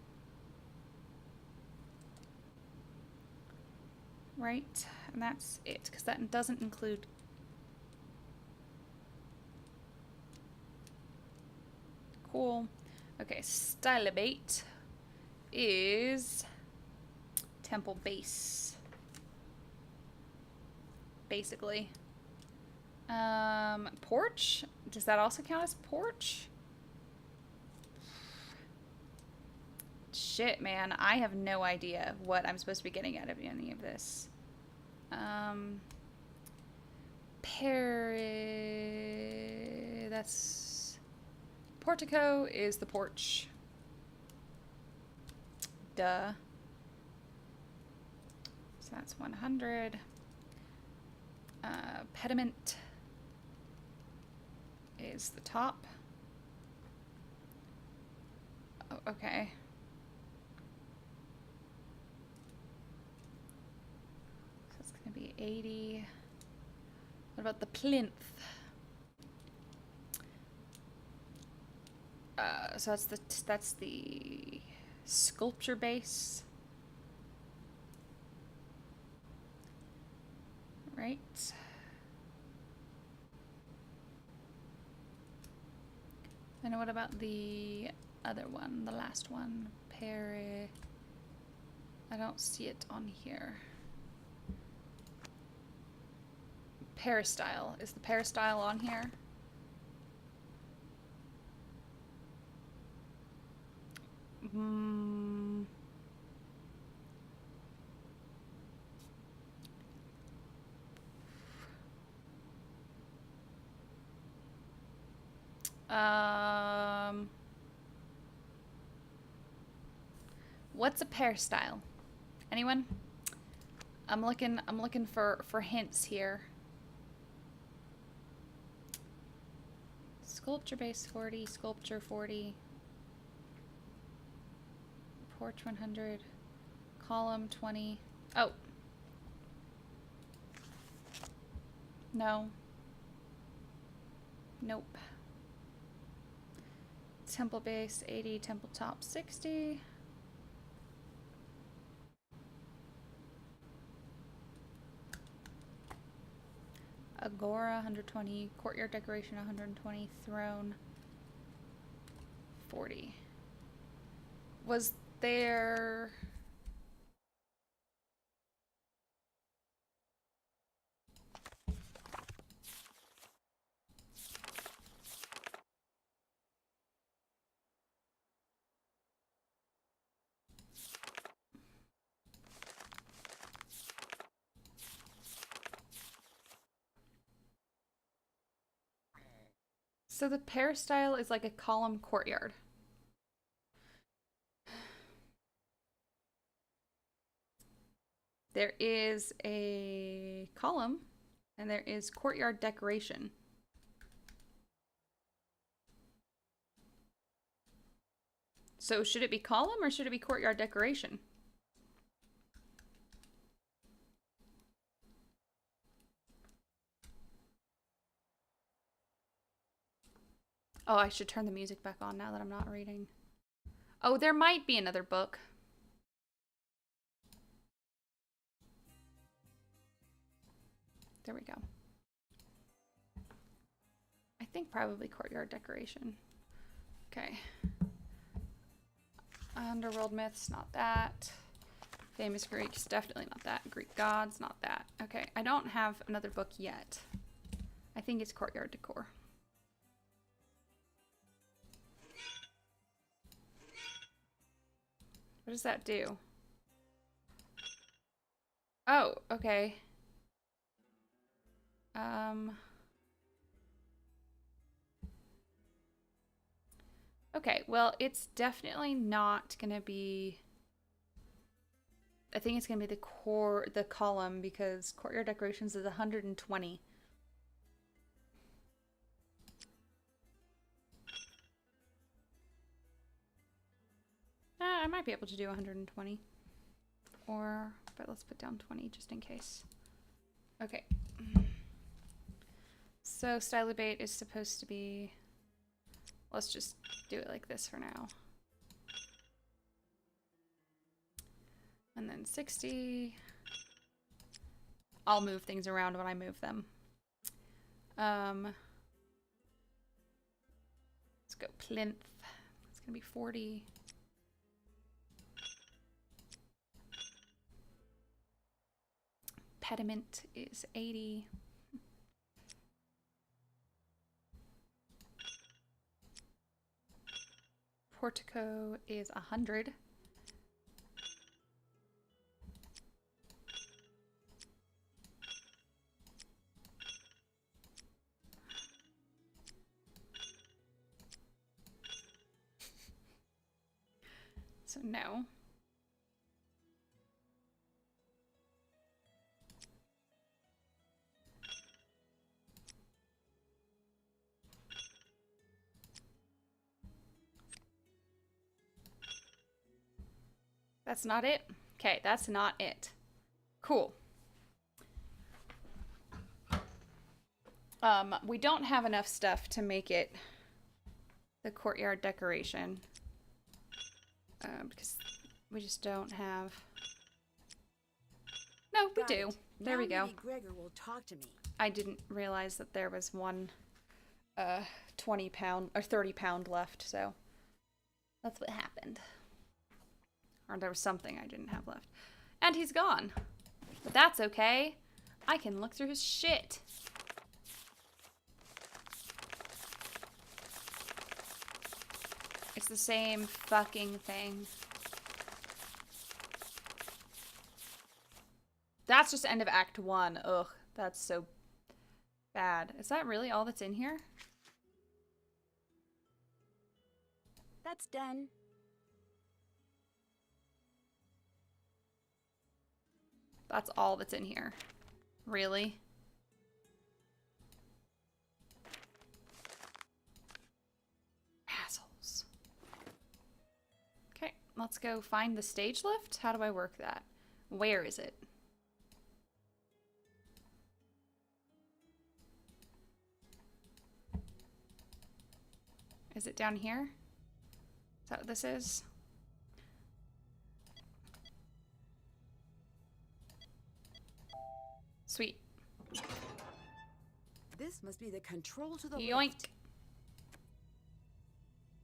S1: Right, and that's it, because that doesn't include... Cool. Okay, stylobate is temple base. Basically. Porch? Does that also count as porch? Shit, man. I have no idea what I'm supposed to be getting out of any of this. That's... Portico is the porch. Duh. So that's 100. Pediment is the top. Oh, okay. So it's gonna be 80. What about the plinth? So that's the sculpture base. Right. And what about the other one, the last one? I don't see it on here. Peristyle. Is the peristyle on here? What's a peristyle? Anyone? I'm looking for hints here. Sculpture base 40, sculpture 40. Porch 100. Column 20. Oh. No. Nope. Temple base 80, temple top 60. Agora 120, courtyard decoration 120, throne 40. Was there... So the peristyle is like a column courtyard. There is a column and there is courtyard decoration. So should it be column or should it be courtyard decoration? Oh, I should turn the music back on now that I'm not reading. Oh, there might be another book. There we go. I think probably courtyard decoration. Okay. Underworld myths, not that. Famous Greeks, definitely not that. Greek gods, not that. Okay, I don't have another book yet. I think it's courtyard decor. What does that do? Oh, okay. Okay, well, it's definitely not gonna be... I think it's gonna be the column, because courtyard decorations is 120. I might be able to do 120. But let's put down 20 just in case. Okay. So Style Bait is supposed to be... Let's just do it like this for now. And then 60. I'll move things around when I move them. Let's go plinth. It's gonna be 40. Pediment is 80. Portico is 100. So no. That's not it? Okay, that's not it. Cool. We don't have enough stuff to make it the courtyard decoration. Because we just don't have... No, we do. There we go.
S2: Gregor will talk to me.
S1: I didn't realize that there was one 20-pound or 30-pound left, so that's what happened. Or there was something I didn't have left. And he's gone. But that's okay. I can look through his shit. It's the same fucking thing. That's just end of Act 1. Ugh, that's so bad. Is that really all that's in here?
S2: That's done.
S1: That's all that's in here. Really? Assholes. Okay, let's go find the stage lift. How do I work that? Where is it? Is it down here? Is that what this is? Sweet.
S2: This must be the control to the
S1: Yoink.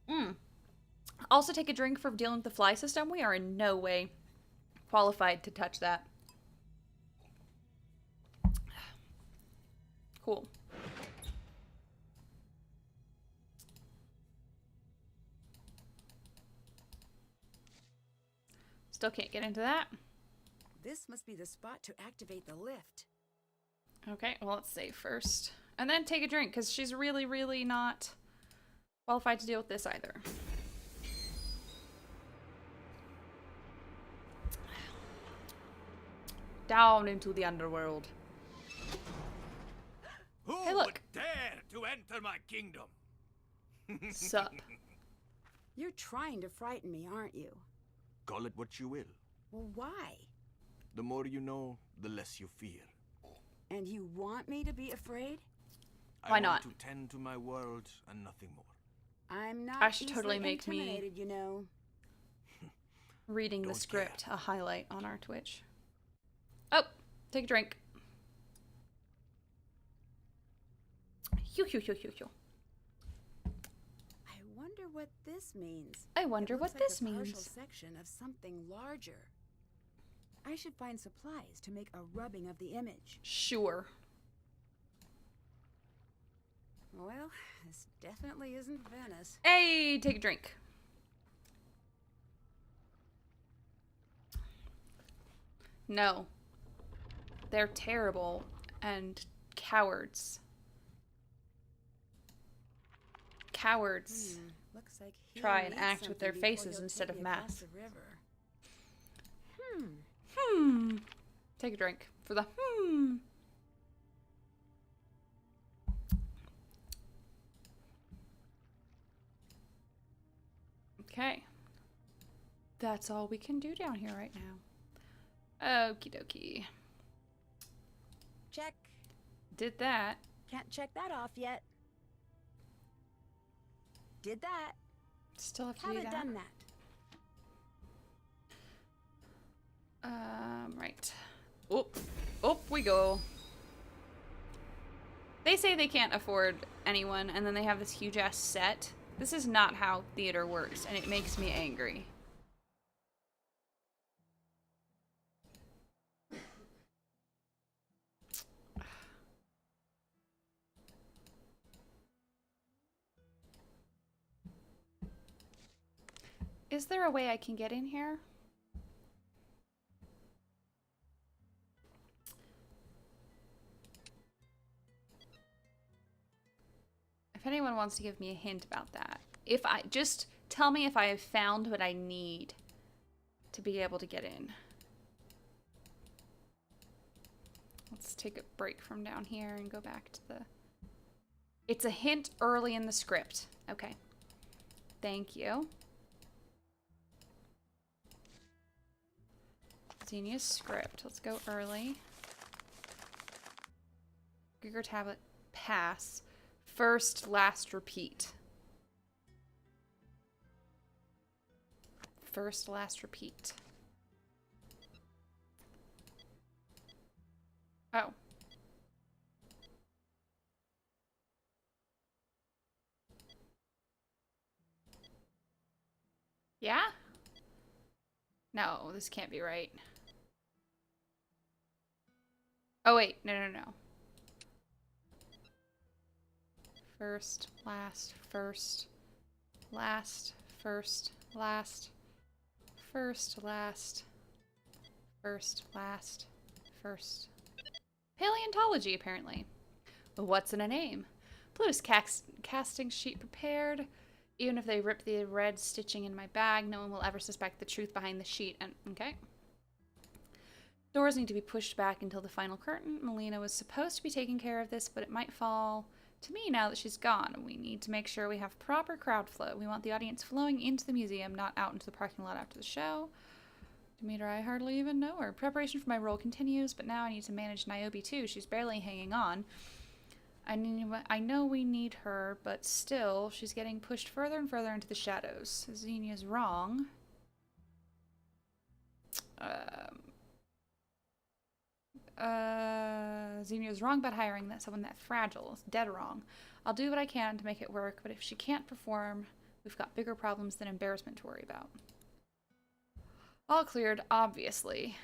S2: lift.
S1: Also take a drink for dealing with the fly system. We are in no way qualified to touch that. Cool. Still can't get into that.
S2: This must be the spot to activate the lift.
S1: Okay, well, let's save first. And then take a drink, because she's really, really not qualified to deal with this either. Down into the underworld.
S9: Who
S1: Hey, look.
S9: would dare to enter my kingdom?
S1: Sup.
S2: You're trying to frighten me, aren't you?
S9: Call it what you will.
S2: Well, why?
S9: The more you know, the less you fear.
S2: And you want me to be afraid?
S1: Why
S9: I
S1: not?
S9: want to tend to my world and nothing more.
S2: I'm not
S1: I should
S2: easily
S1: totally make me-
S2: intimidated, you know.
S1: Reading the
S9: Don't
S1: script a highlight on our Twitch. Oh, take a drink. Hew, hew, hew, hew, hew.
S2: I wonder what this means.
S1: I wonder
S2: It
S1: what
S2: looks like
S1: this
S2: a partial
S1: means.
S2: section of something larger. I should find supplies to make a rubbing of the image.
S1: Sure.
S2: Well, this definitely isn't Venice.
S1: Hey, take a drink. No. They're terrible and cowards. Cowards.
S2: Looks like he
S1: Try and
S2: needs
S1: act with their
S2: something before
S1: faces
S2: he'll
S1: instead
S2: take
S1: of
S2: me across
S1: math.
S2: the river.
S1: Take a drink for the Okay. That's all we can do down here right now. Okie dokie.
S2: Check.
S1: Did that.
S2: Can't check that off yet. Did that.
S1: Still have to do
S2: Haven't
S1: that.
S2: done that.
S1: Right. Up we go. They say they can't afford anyone, and then they have this huge ass set. This is not how theater works, and it makes me angry. Is there a way I can get in here? If anyone wants to give me a hint about that. If I just tell me if I have found what I need to be able to get in. Let's take a break from down here and go back to the... It's a hint early in the script. Okay. Thank you. Xenia's script. Let's go early. Giger tablet. Pass. First, last, repeat. First, last, repeat. Oh. Yeah? No, this can't be right. Oh, wait. No, no, no. First, last, first, last, first, last, first, last, first, last, first. Paleontology, apparently. What's in a name? Blue's casting sheet prepared. Even if they rip the red stitching in my bag, no one will ever suspect the truth behind the sheet. And okay. Doors need to be pushed back until the final curtain. Melina was supposed to be taking care of this, but it might fall to me now that she's gone. We need to make sure we have proper crowd flow. We want the audience flowing into the museum, not out into the parking lot after the show. Demeter, I hardly even know her. Preparation for my role continues, but now I need to manage Niobe too. She's barely hanging on. I know we need her, but still, she's getting pushed further and further into the shadows. Xenia's wrong. Xenia's wrong about hiring someone that fragile. It's dead wrong. I'll do what I can to make it work, but if she can't perform, we've got bigger problems than embarrassment to worry about. All cleared, obviously.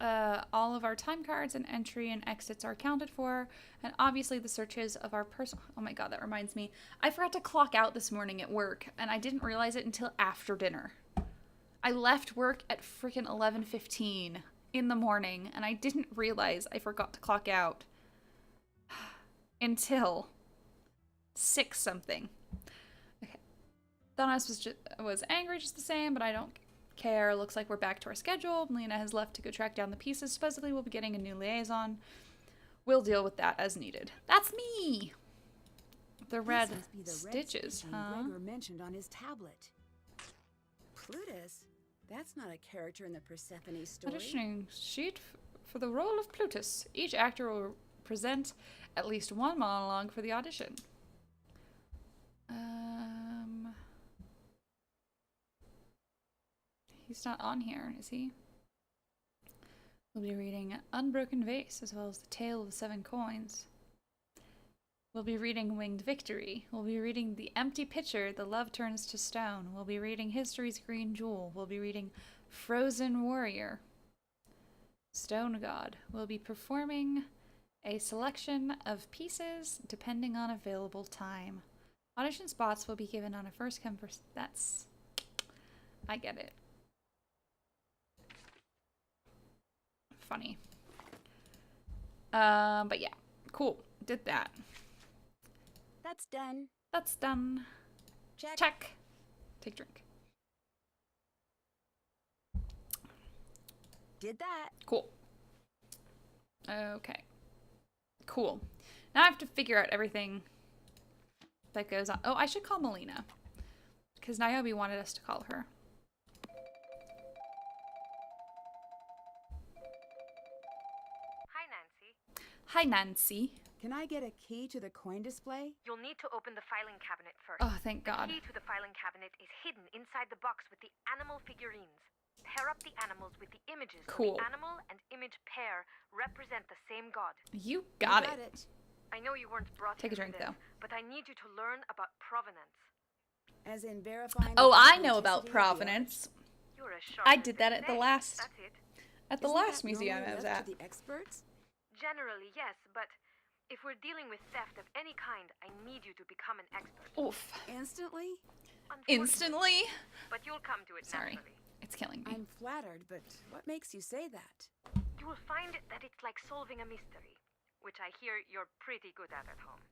S1: All of our time cards and entry and exits are accounted for, and obviously the searches of our personal... Oh my god, that reminds me. I forgot to clock out this morning at work, and I didn't realize it until after dinner. I left work at freaking 11:15 in the morning, and I didn't realize I forgot to clock out until 6 something. Okay. Thanos was angry just the same, but I don't care. Looks like we're back to our schedule. Melina has left to go track down the pieces. Supposedly we'll be getting a new liaison. We'll deal with that as needed. That's me! The red
S2: This must be the
S1: stitches,
S2: red
S1: huh?
S2: Gregor mentioned on his tablet. Plutus? That's not a character in the Persephone story.
S1: Auditioning sheet for the role of Plutus. Each actor will present at least one monologue for the audition. He's not on here, is he? We'll be reading Unbroken Vase, as well as The Tale of the Seven Coins. We'll be reading Winged Victory. We'll be reading The Empty Pitcher, The Love Turns to Stone. We'll be reading History's Green Jewel. We'll be reading Frozen Warrior. Stone God. We'll be performing a selection of pieces depending on available time. Audition spots will be given on a first come first. That's... I get it. Funny. But yeah. Cool. Did that.
S2: That's done.
S1: That's done.
S2: Check.
S1: Check. Take a drink.
S2: Did that.
S1: Cool. Okay. Cool. Now I have to figure out everything that goes on. Oh, I should call Melina. Because Niobe wanted us to call her.
S8: Hi, Nancy.
S1: Hi, Nancy.
S2: Can I get a key to the coin display?
S8: You'll need to open the filing cabinet first.
S1: Oh, thank God.
S8: The key to the filing cabinet is hidden inside the box with the animal figurines. Pair up the animals with the images. So
S1: Cool.
S8: the animal and image pair represent the same god.
S1: You got
S2: You
S1: it.
S8: I know you weren't brought
S1: Take a
S8: here
S1: drink,
S8: for this,
S1: though.
S8: but I need you to learn about provenance.
S2: As in verifying.
S1: Oh,
S2: the
S1: I know about
S2: authenticity of the
S1: provenance.
S8: You're as sharp
S1: I
S8: as
S1: did
S8: they
S1: that at the
S8: say.
S1: last
S8: That's it.
S1: at the
S2: Isn't
S1: last
S2: that
S1: museum
S2: normally
S1: I was
S2: left
S1: at.
S2: to the experts?
S8: Generally, yes, but if we're dealing with theft of any kind, I need you to become an expert.
S1: Oof.
S2: Instantly?
S8: Unfortunately,
S1: Instantly?
S8: but you'll come to it
S1: Sorry.
S8: naturally.
S1: It's killing me.
S2: I'm flattered, but what makes you say that?
S8: You will find that it's like solving a mystery, which I hear you're pretty good at home.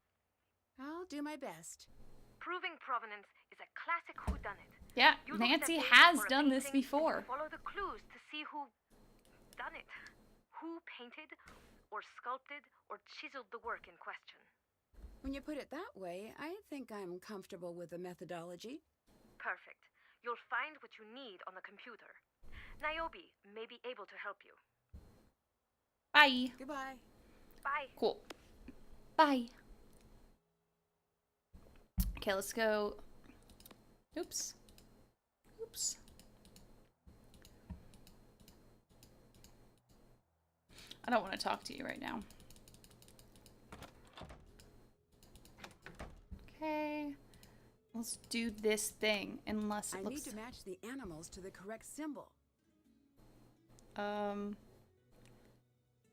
S2: I'll do my best.
S8: Proving provenance is a classic whodunit.
S1: Yeah,
S8: You look at
S1: Nancy
S8: the date
S1: has
S8: for a
S1: done this
S8: painting and
S1: before.
S8: you follow the clues to see who done it, who painted, or sculpted, or chiseled the work in question.
S2: When you put it that way, I think I'm comfortable with the methodology.
S8: Perfect. You'll find what you need on the computer. Niobe may be able to help you.
S1: Bye.
S2: Goodbye.
S8: Bye.
S1: Cool. Bye. Okay, let's go. Oops. Oops. I don't want to talk to you right now. Okay. Let's do this thing, unless it
S2: I
S1: looks...
S2: need to match the animals to the correct symbol.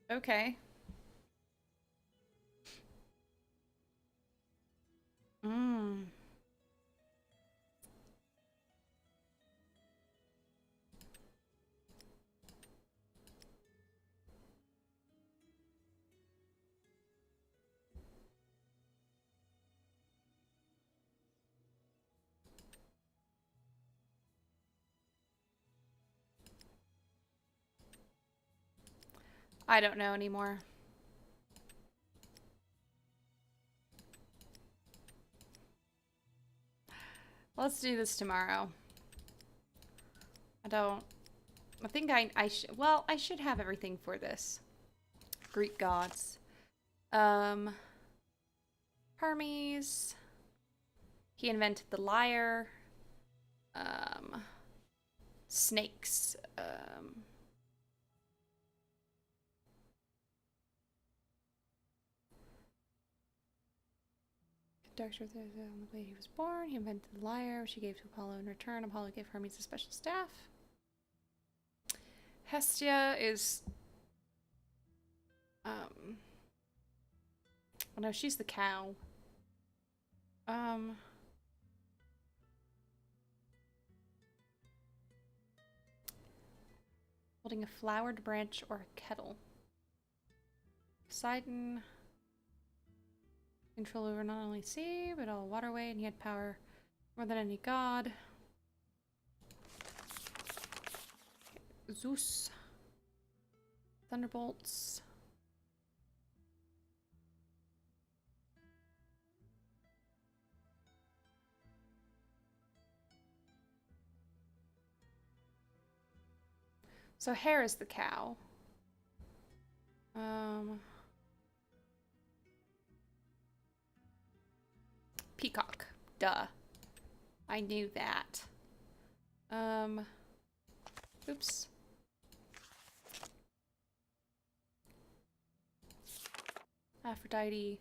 S1: Okay. I don't know anymore. Let's do this tomorrow. I think I should, well, I should have everything for this. Greek gods. Hermes. He invented the lyre. Snakes. Doctor on the way he was born. He invented the lyre, which he gave to Apollo in return. Apollo gave Hermes a special staff. Hestia is... oh no, she's the cow. Holding a flowered branch or a kettle. Poseidon... control over not only sea, but all waterway, and he had power more than any god. Zeus. Thunderbolts. So hare is the cow. Peacock. Duh. I knew that. Oops. Aphrodite.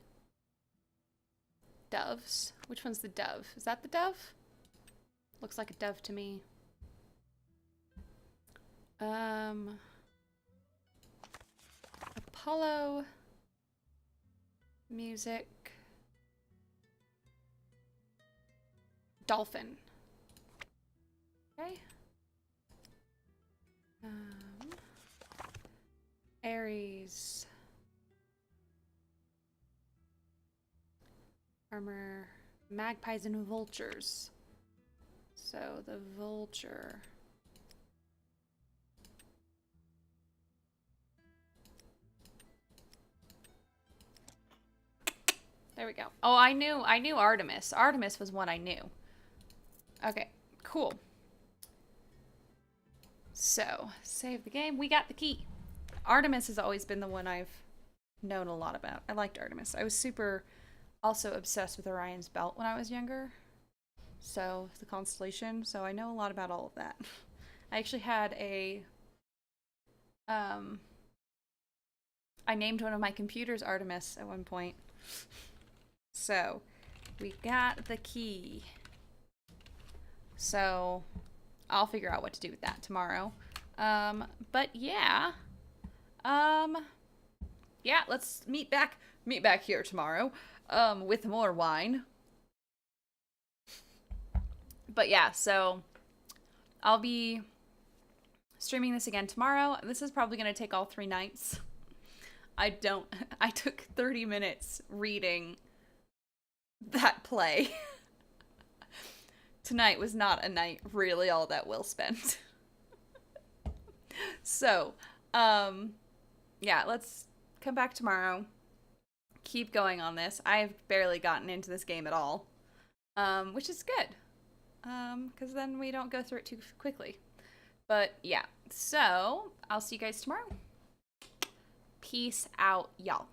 S1: Doves. Which one's the dove? Is that the dove? Looks like a dove to me. Apollo. Music. Dolphin. Okay. Aries. Armor. Magpies and vultures. So the vulture. There we go. Oh, I knew Artemis. Artemis was one I knew. Okay, cool. So, save the game. We got the key. Artemis has always been the one I've known a lot about. I liked Artemis. I was super also obsessed with Orion's belt when I was younger. So, the constellation. So, I know a lot about all of that. I actually had a... I named one of my computers Artemis at one point. So, we got the key. So, I'll figure out what to do with that tomorrow. But yeah. Yeah, let's meet back here tomorrow. With more wine. But yeah, so I'll be streaming this again tomorrow. This is probably going to take all 3 nights. I took 30 minutes reading that play. Tonight was not a night really all that well spent. So, yeah, let's come back tomorrow. Keep going on this. I've barely gotten into this game at all. Which is good. Because then we don't go through it too quickly. But yeah, so I'll see you guys tomorrow. Peace out, y'all.